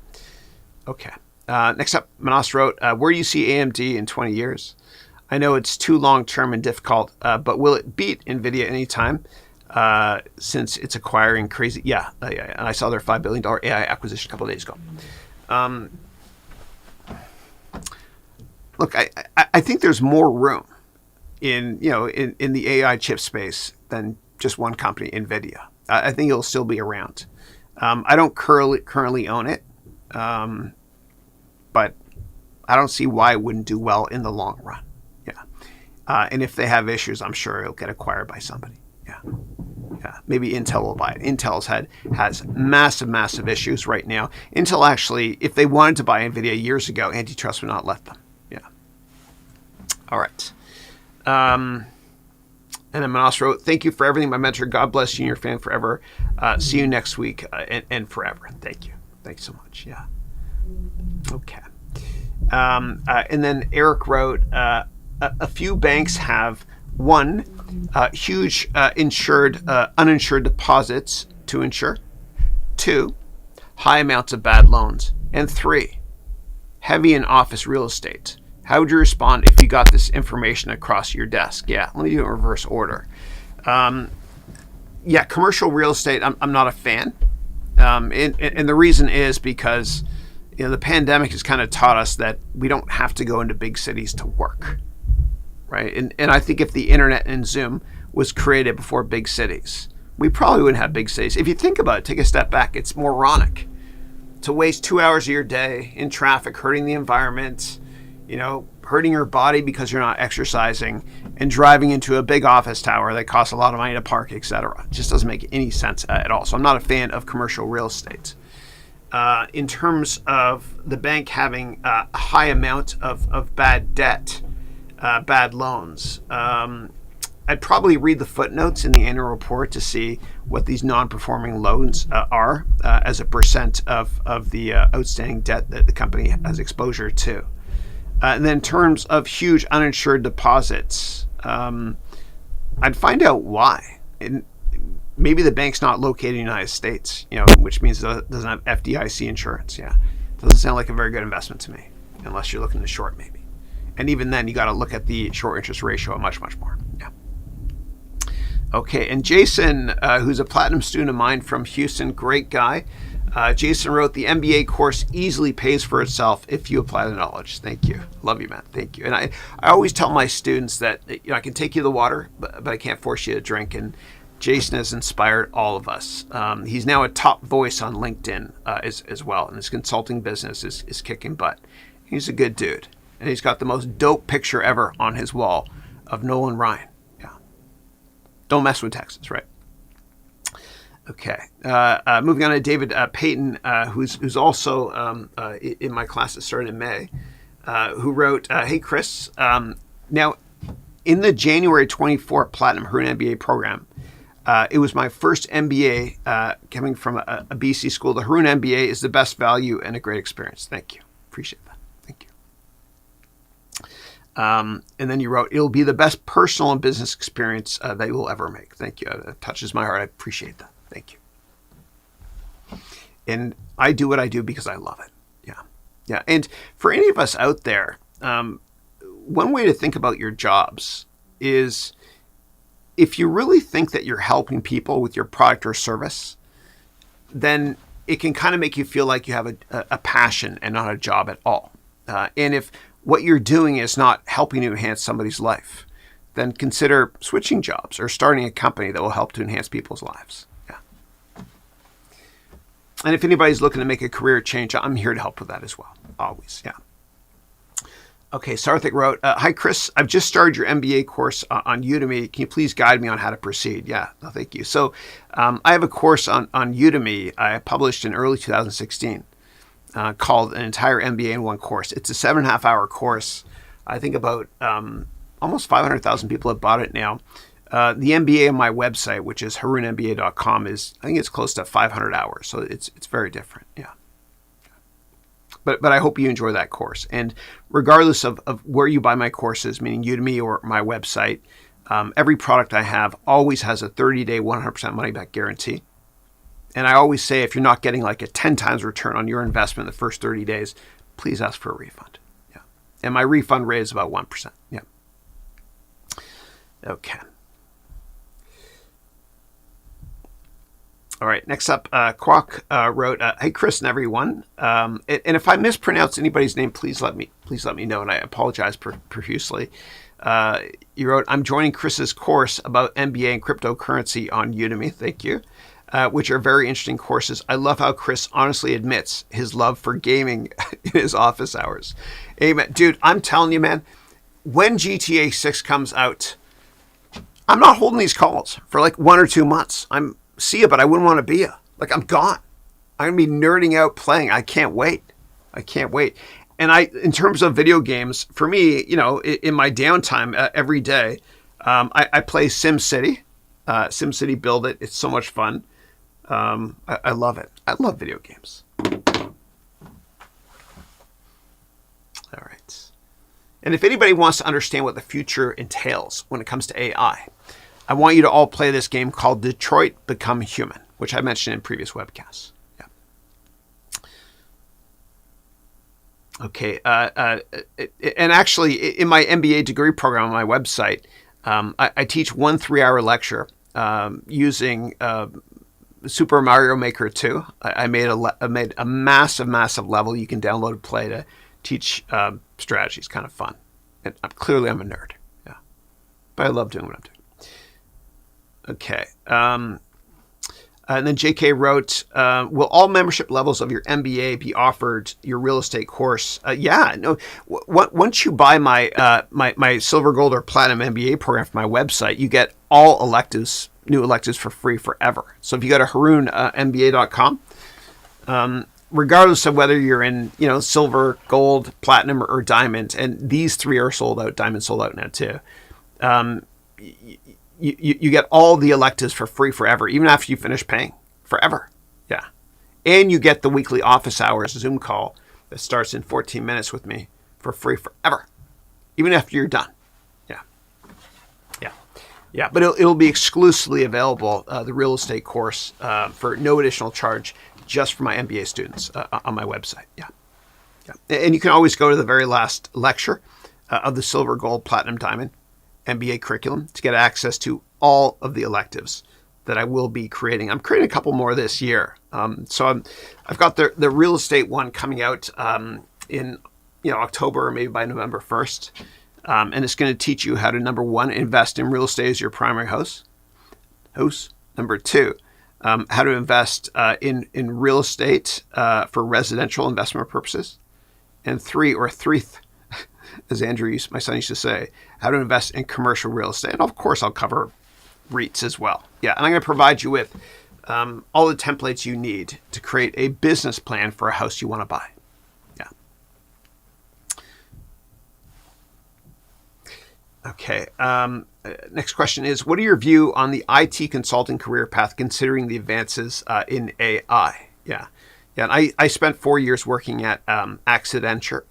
Okay. Next up, Manas wrote, where do you see AMD in 20 years? I know it's too long-term and difficult, but will it beat NVIDIA anytime since it's acquiring crazy? Yeah, and I saw their $5 billion AI acquisition a couple of days ago. Look, I think there's more room in the AI chip space than just one company, NVIDIA. I think it'll still be around. I don't currently own it, but I don't see why it wouldn't do well in the long run. Yeah. And if they have issues, I'm sure it'll get acquired by somebody. Yeah. Yeah. Maybe Intel will buy it. Intel's has massive issues right now. Intel actually, if they wanted to buy NVIDIA years ago, antitrust would not let them. Yeah. All right. And then Manas wrote, thank you for everything, my mentor. God bless you and your family forever. See you next week and forever. Thank you. Thanks so much. Yeah. Okay. And then Eric wrote, a few banks have one, huge uninsured deposits to insure. 2, high amounts of bad loans. And 3, heavy in office real estate. How would you respond if you got this information across your desk? Yeah, let me do it in reverse order. Yeah, commercial real estate, I'm not a fan. And the reason is because the pandemic has kind of taught us that we don't have to go into big cities to work, right? And I think if the internet and Zoom was created before big cities, we probably wouldn't have big cities. If you think about it, take a step back, it's moronic to waste 2 hours of your day in traffic, hurting the environment, hurting your body because you're not exercising, and driving into a big office tower that costs a lot of money to park, etc. It just doesn't make any sense at all. So I'm not a fan of commercial real estate. In terms of the bank having a high amount of bad debt, bad loans, I'd probably read the footnotes in the annual report to see what these non-performing loans are as a percent of the outstanding debt that the company has exposure to. And then in terms of huge uninsured deposits, I'd find out why. And maybe the bank's not located in the United States, which means it doesn't have FDIC insurance. Yeah, doesn't sound like a very good investment to me, unless you're looking to short maybe. And even then, you got to look at the short interest ratio much more. Yeah. Okay, and Jason, who's a platinum student of mine from Houston, great guy. Jason wrote, the MBA course easily pays for itself if you apply the knowledge. Thank you. Love you, man. Thank you. And I always tell my students that I can take you the water, but I can't force you to drink. And Jason has inspired all of us. He's now a top voice on LinkedIn as well. And his consulting business is kicking butt. He's a good dude. And he's got the most dope picture ever on his wall of Nolan Ryan. Yeah. Don't mess with Texas, right? Okay. Moving on to David Payton, who's also in my class that started in May, who wrote, hey, Chris, now in the January 24 Platinum Haroun MBA program, it was my first MBA coming from a BC school. The Haroun MBA is the best value and a great experience. Thank you. Appreciate that. Thank you. And then you wrote, it'll be the best personal and business experience that you will ever make. Thank you. It touches my heart. I appreciate that. Thank you. And I do what I do because I love it. Yeah. Yeah. And for any of us out there, one way to think about your jobs is if you really think that you're helping people with your product or service, then it can kind of make you feel like you have a passion and not a job at all. And if what you're doing is not helping to enhance somebody's life, then consider switching jobs or starting a company that will help to enhance people's lives. Yeah. And if anybody's looking to make a career change, I'm here to help with that as well. Always. Yeah. Okay, Sarthik wrote, hi, Chris. I've just started your MBA course on Udemy. Can you please guide me on how to proceed? Yeah, no, thank you. So I have a course on Udemy I published in early 2016 called An Entire MBA in One Course. It's a 7.5-hour course. I think about almost 500,000 people have bought it now. The MBA on my website, which is harounmba.com, I think it's close to 500 hours. So it's very different. Yeah. But I hope you enjoy that course. And regardless of where you buy my courses, meaning Udemy or my website, every product I have always has a 30-day, 100% money-back guarantee. And I always say, if you're not getting like a 10 times return on your investment in the first 30 days, please ask for a refund. Yeah. And my refund rate is about 1%. Yeah. Okay. All right, next up, Kwok wrote, hey, Chris and everyone. And if I mispronounce anybody's name, please let me know, and I apologize profusely. You wrote, I'm joining Chris's course about MBA and cryptocurrency on Udemy. Thank you. which are very interesting courses. I love how Chris honestly admits his love for gaming in his office hours. Amen. Dude, I'm telling you, man, when GTA 6 comes out, I'm not holding these calls for like 1 or 2 months. See ya, but I wouldn't want to be ya. Like, I'm gone. I'm going to be nerding out playing. I can't wait. And in terms of video games, for me, in my downtime every day, I play SimCity. SimCity Build It. It's so much fun. I love it. I love video games. All right. And if anybody wants to understand what the future entails when it comes to AI, I want you to all play this game called Detroit Become Human, which I mentioned in previous webcasts. Okay, and actually, in my MBA degree program on my website, I teach 1 3-hour lecture using Super Mario Maker 2. I made a massive level you can download and play to teach strategies. Kind of fun. And clearly, I'm a nerd. Yeah, but I love doing what I'm doing. Okay. And then JK wrote, will all membership levels of your MBA be offered your real estate course? Yeah. No. Once you buy my silver, gold, or platinum MBA program from my website, you get all new electives for free forever. So if you go to HarounMBA.com, regardless of whether you're in silver, gold, platinum, or diamond, and these 3 are sold out. Diamond sold out now too. You get all the electives for free forever, even after you finish paying forever. Yeah. And you get the weekly office hours Zoom call that starts in 14 minutes with me for free forever, even after you're done. Yeah. Yeah. Yeah. But it'll be exclusively available, the real estate course, for no additional charge, just for my MBA students on my website. Yeah. Yeah. And you can always go to the very last lecture of the silver, gold, platinum, diamond MBA curriculum to get access to all of the electives that I will be creating. I'm creating a couple more this year. So I've got the real estate one coming out in October or maybe by November 1st. And it's going to teach you how to, number 1, invest in real estate as your primary house. Number 2, how to invest in real estate for residential investment purposes. And 3, as Andrew, my son, used to say, how to invest in commercial real estate. And of course, I'll cover REITs as well. Yeah, and I'm going to provide you with all the templates you need to create a business plan for a house you want to buy. Yeah. Okay. Next question is, what are your view on the IT consulting career path considering the advances in AI? Yeah. Yeah, and I spent 4 years working at Accenture,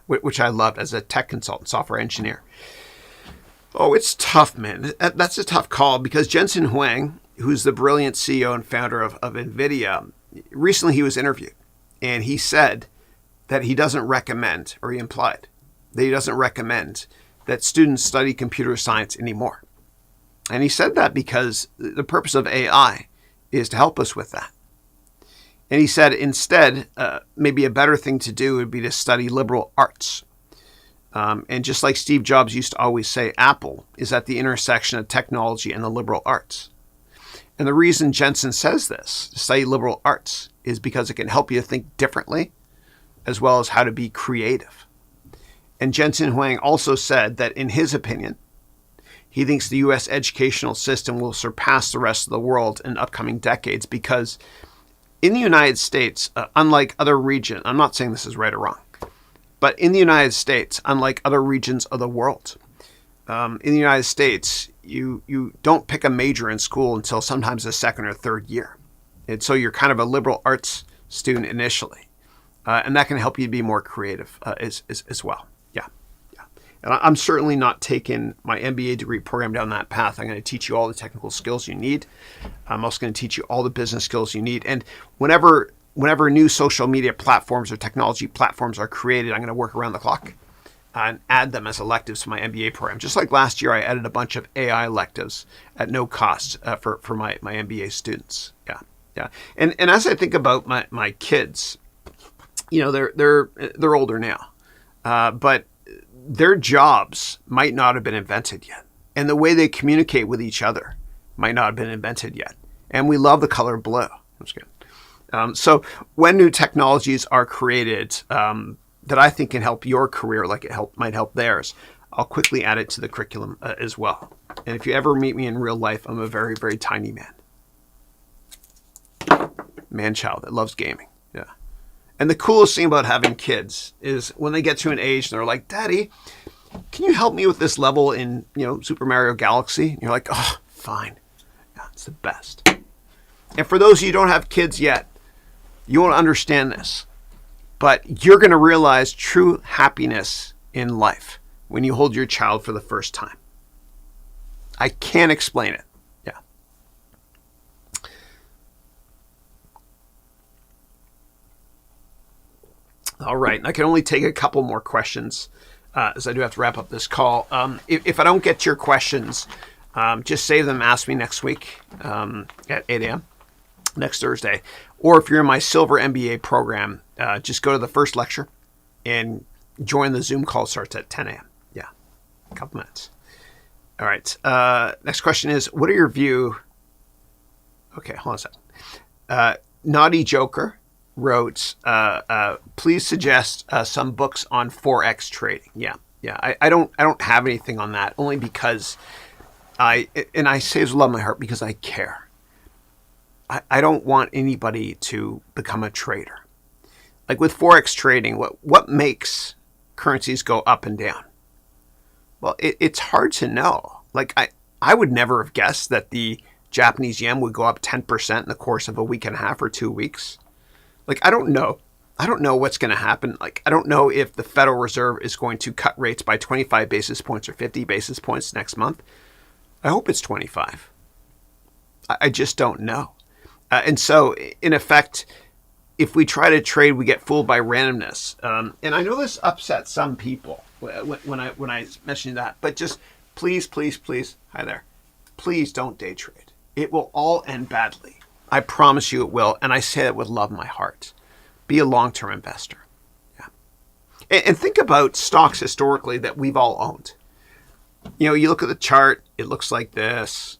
which I loved as a tech consultant, software engineer. Oh, it's tough, man. That's a tough call because Jensen Huang, who's the brilliant CEO and founder of NVIDIA, recently he was interviewed and he said that he doesn't recommend, or he implied that he doesn't recommend that students study computer science anymore. And he said that because the purpose of AI is to help us with that. And he said instead, maybe a better thing to do would be to study liberal arts. And just like Steve Jobs used to always say, Apple is at the intersection of technology and the liberal arts. And the reason Jensen says this, to study liberal arts, is because it can help you to think differently, as well as how to be creative. And Jensen Huang also said that in his opinion, he thinks the U.S. educational system will surpass the rest of the world in upcoming decades because in the United States, unlike other regions, I'm not saying this is right or wrong, but in the United States, unlike other regions of the world, in the United States, you don't pick a major in school until sometimes the 2nd or 3rd year. And so you're kind of a liberal arts student initially. And that can help you be more creative as well. Yeah. Yeah. And I'm certainly not taking my MBA degree program down that path. I'm going to teach you all the technical skills you need. I'm also going to teach you all the business skills you need. And whenever new social media platforms or technology platforms are created, I'm going to work around the clock and add them as electives to my MBA program. Just like last year, I added a bunch of AI electives at no cost for my MBA students. Yeah, yeah. And as I think about my kids, they're older now, but their jobs might not have been invented yet, and the way they communicate with each other might not have been invented yet. And we love the color blue. That's good. So when new technologies are created that I think can help your career like it might help theirs, I'll quickly add it to the curriculum as well. And if you ever meet me in real life, I'm a very, very tiny man. Man-child that loves gaming. Yeah. And the coolest thing about having kids is when they get to an age and they're like, Daddy, can you help me with this level in, Super Mario Galaxy? And you're like, oh, fine. Yeah, it's the best. And for those of you who don't have kids yet, you won't understand this. But you're going to realize true happiness in life when you hold your child for the first time. I can't explain it. Yeah. All right. I can only take a couple more questions as I do have to wrap up this call. If I don't get to your questions, just save them, ask me next week at 8 a.m. next Thursday. Or if you're in my Silver MBA program, just go to the first lecture and join the Zoom call. Starts at 10 a.m. Yeah, a couple minutes. All right. Next question is, what are your view? Okay, hold on a second. Naughty Joker wrote, please suggest some books on Forex trading. Yeah. I don't have anything on that, only because I say this with love in my heart because I care. I don't want anybody to become a trader. Like with Forex trading, what makes currencies go up and down? Well, it's hard to know. Like I would never have guessed that the Japanese yen would go up 10% in the course of a week and a half or 2 weeks. Like, I don't know. I don't know what's going to happen. Like, I don't know if the Federal Reserve is going to cut rates by 25 basis points or 50 basis points next month. I hope it's 25. I just don't know. And so, in effect, if we try to trade, we get fooled by randomness. And I know this upsets some people when I mentioned that. But just please, hi there, please don't day trade. It will all end badly. I promise you it will. And I say that with love in my heart. Be a long-term investor. Yeah. And think about stocks historically that we've all owned. You look at the chart, it looks like this.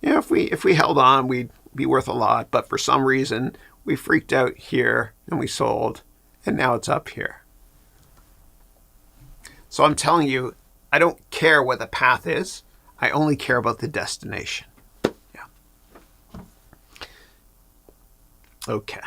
If we held on, we'd be worth a lot. But for some reason, we freaked out here and we sold. And now it's up here. So I'm telling you, I don't care what the path is. I only care about the destination. Yeah. Okay.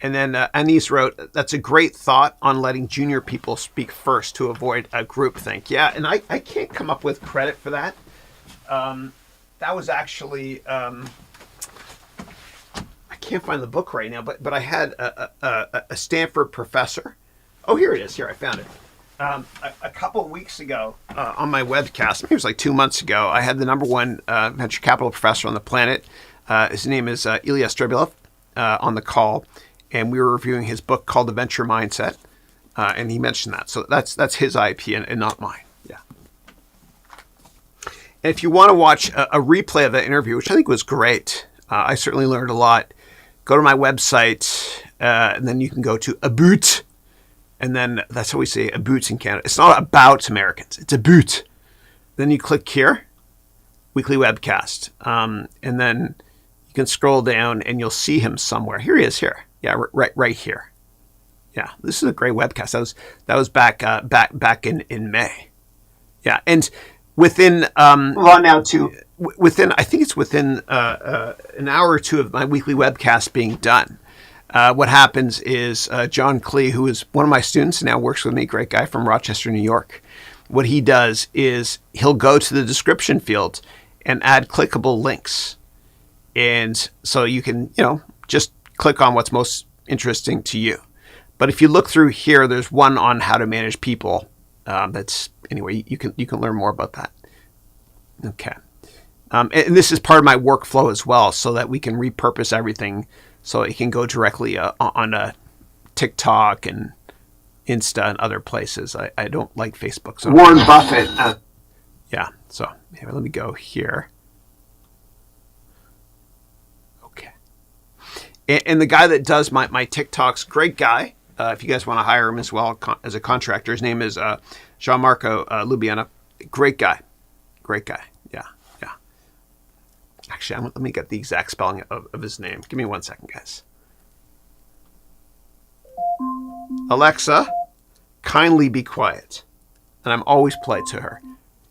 And then Anise wrote, that's a great thought on letting junior people speak first to avoid a groupthink. Yeah, and I can't come up with credit for that. That was actually, I can't find the book right now, but I had a Stanford professor. Oh, here it is. Here, I found it. A couple of weeks ago on my webcast, maybe it was like 2 months ago, I had the number one venture capital professor on the planet. His name is Ilya Stribulov on the call. And we were reviewing his book called The Venture Mindset. And he mentioned that. So that's his IP and not mine. Yeah. And if you want to watch a replay of that interview, which I think was great, I certainly learned a lot, go to my website, and then you can go to About. And then that's how we say About in Canada. It's not about Americans. It's About. Then you click here, weekly webcast. And then you can scroll down and you'll see him somewhere. Here he is here. Yeah, right here. Yeah, this is a great webcast. That was back in May. Yeah, and within on now too. I think it's within an hour or two of my weekly webcast being done. What happens is John Klee, who is one of my students, now works with me, great guy from Rochester, New York. What he does is he'll go to the description field and add clickable links, and so you can just click on what's most interesting to you. But if you look through here, there's one on how to manage people. Anyway, you can learn more about that. Okay. And this is part of my workflow as well, so that we can repurpose everything so it can go directly on TikTok and Insta and other places. I don't like Facebook. So Warren Buffett. Yeah. So let me go here. And the guy that does my TikToks, great guy. if you guys want to hire him as well as a contractor. His name is Gianmarco Lubiana. Great guy. Great guy. Yeah. Yeah. Actually, let me get the exact spelling of his name. Give me 1 second, guys. Alexa, kindly be quiet. And I'm always polite to her.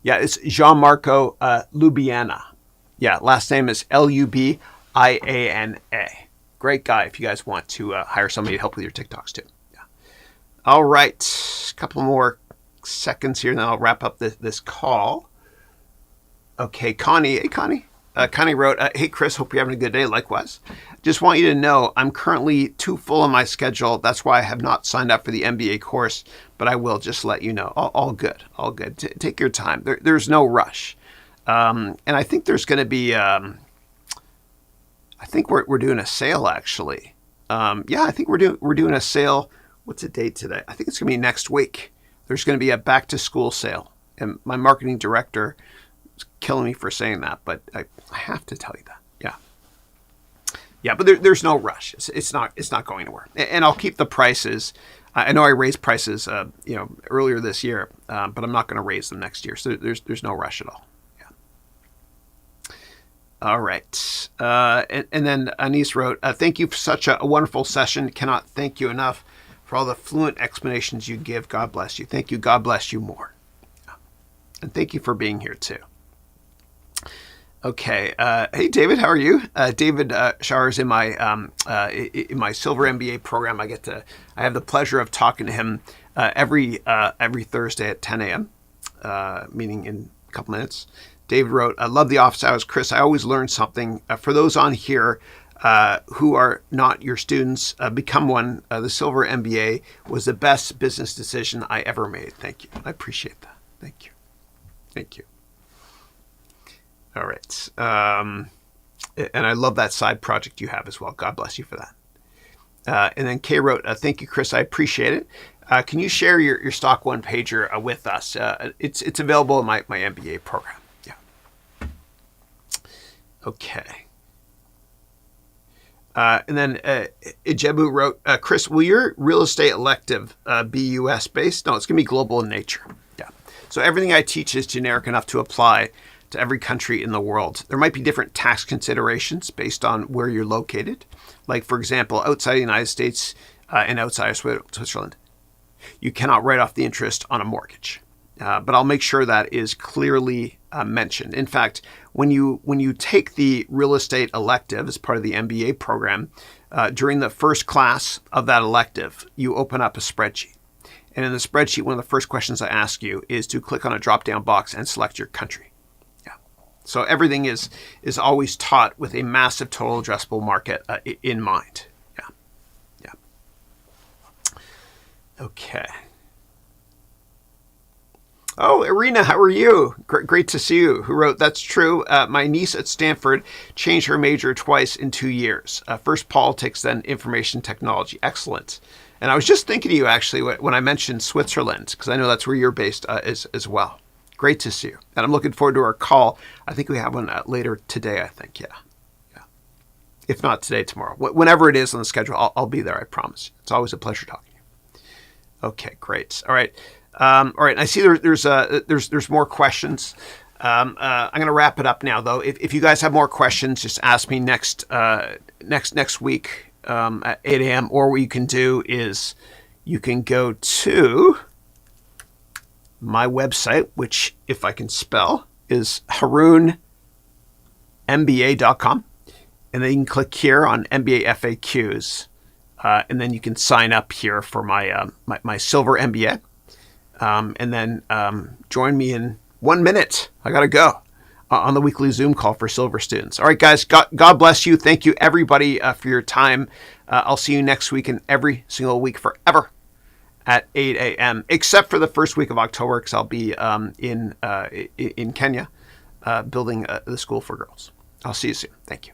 Yeah, it's Gianmarco Lubiana. Yeah, last name is Lubiana. Great guy if you guys want to hire somebody to help with your TikToks too. Yeah. All right, a couple more seconds here, and then I'll wrap up this call. Okay, Connie. Hey, Connie. Connie wrote, hey, Chris, hope you're having a good day. Likewise. Just want you to know I'm currently too full on my schedule. That's why I have not signed up for the MBA course, but I will just let you know. All good. All good. Take your time. There's no rush. And I think there's going to be, I think we're doing a sale, actually. Yeah, I think we're doing a sale. What's the date today? I think it's going to be next week. There's going to be a back to school sale. And my marketing director is killing me for saying that, but I have to tell you that. Yeah. Yeah, but there's no rush. It's not going anywhere. And I'll keep the prices. I know I raised prices, earlier this year, but I'm not going to raise them next year. So there's no rush at all. Yeah. All right. And then Anise wrote, thank you for such a wonderful session. Cannot thank you enough for all the fluent explanations you give. God bless you. Thank you. God bless you more. Yeah. And thank you for being here too. Okay. Hey, David, how are you? David Showers in my Silver MBA program. I have the pleasure of talking to him every Thursday at 10 a.m. Meeting in a couple minutes. David wrote, I love the office hours, Chris. I always learn something. For those on here who are not your students, become one. The Silver MBA was the best business decision I ever made. Thank you. I appreciate that. Thank you. Thank you. All right. And I love that side project you have as well. God bless you for that. And then Kay wrote, thank you, Chris. I appreciate it. Can you share your stock one pager with us? It's available in my MBA program. Yeah. Okay. And then Ijebu wrote, Chris, will your real estate elective be US based? No, it's going to be global in nature. Yeah. So everything I teach is generic enough to apply to every country in the world. There might be different tax considerations based on where you're located. Like, for example, outside the United States and outside of Switzerland, you cannot write off the interest on a mortgage. But I'll make sure that is clearly mentioned. In fact, when you take the real estate elective as part of the MBA program, during the first class of that elective, you open up a spreadsheet. And in the spreadsheet, one of the first questions I ask you is to click on a drop-down box and select your country. So everything is always taught with a massive total addressable market in mind. Yeah. Yeah. Okay. Oh, Irina, how are you? Great to see you. Who wrote, that's true. My niece at Stanford changed her major twice in 2 years. First politics, then information technology. Excellent. And I was just thinking of you, actually, when I mentioned Switzerland, because I know that's where you're based as well. Great to see you. And I'm looking forward to our call. I think we have one later today, I think. Yeah. If not today, tomorrow. Whenever it is on the schedule, I'll be there, I promise. It's always a pleasure talking to you. Okay, great. All right. All right. I see there's more questions. I'm going to wrap it up now, though. If you guys have more questions, just ask me next week at 8 a.m. Or what you can do is you can go to my website, which, if I can spell, is harounmba.com. And then you can click here on MBA FAQs. And then you can sign up here for my Silver MBA. And then join me in 1 minute. I got to go on the weekly Zoom call for Silver students. All right, guys, God bless you. Thank you, everybody, for your time. I'll see you next week and every single week forever at 8 a.m., except for the first week of October, because I'll be in Kenya building the school for girls. I'll see you soon. Thank you.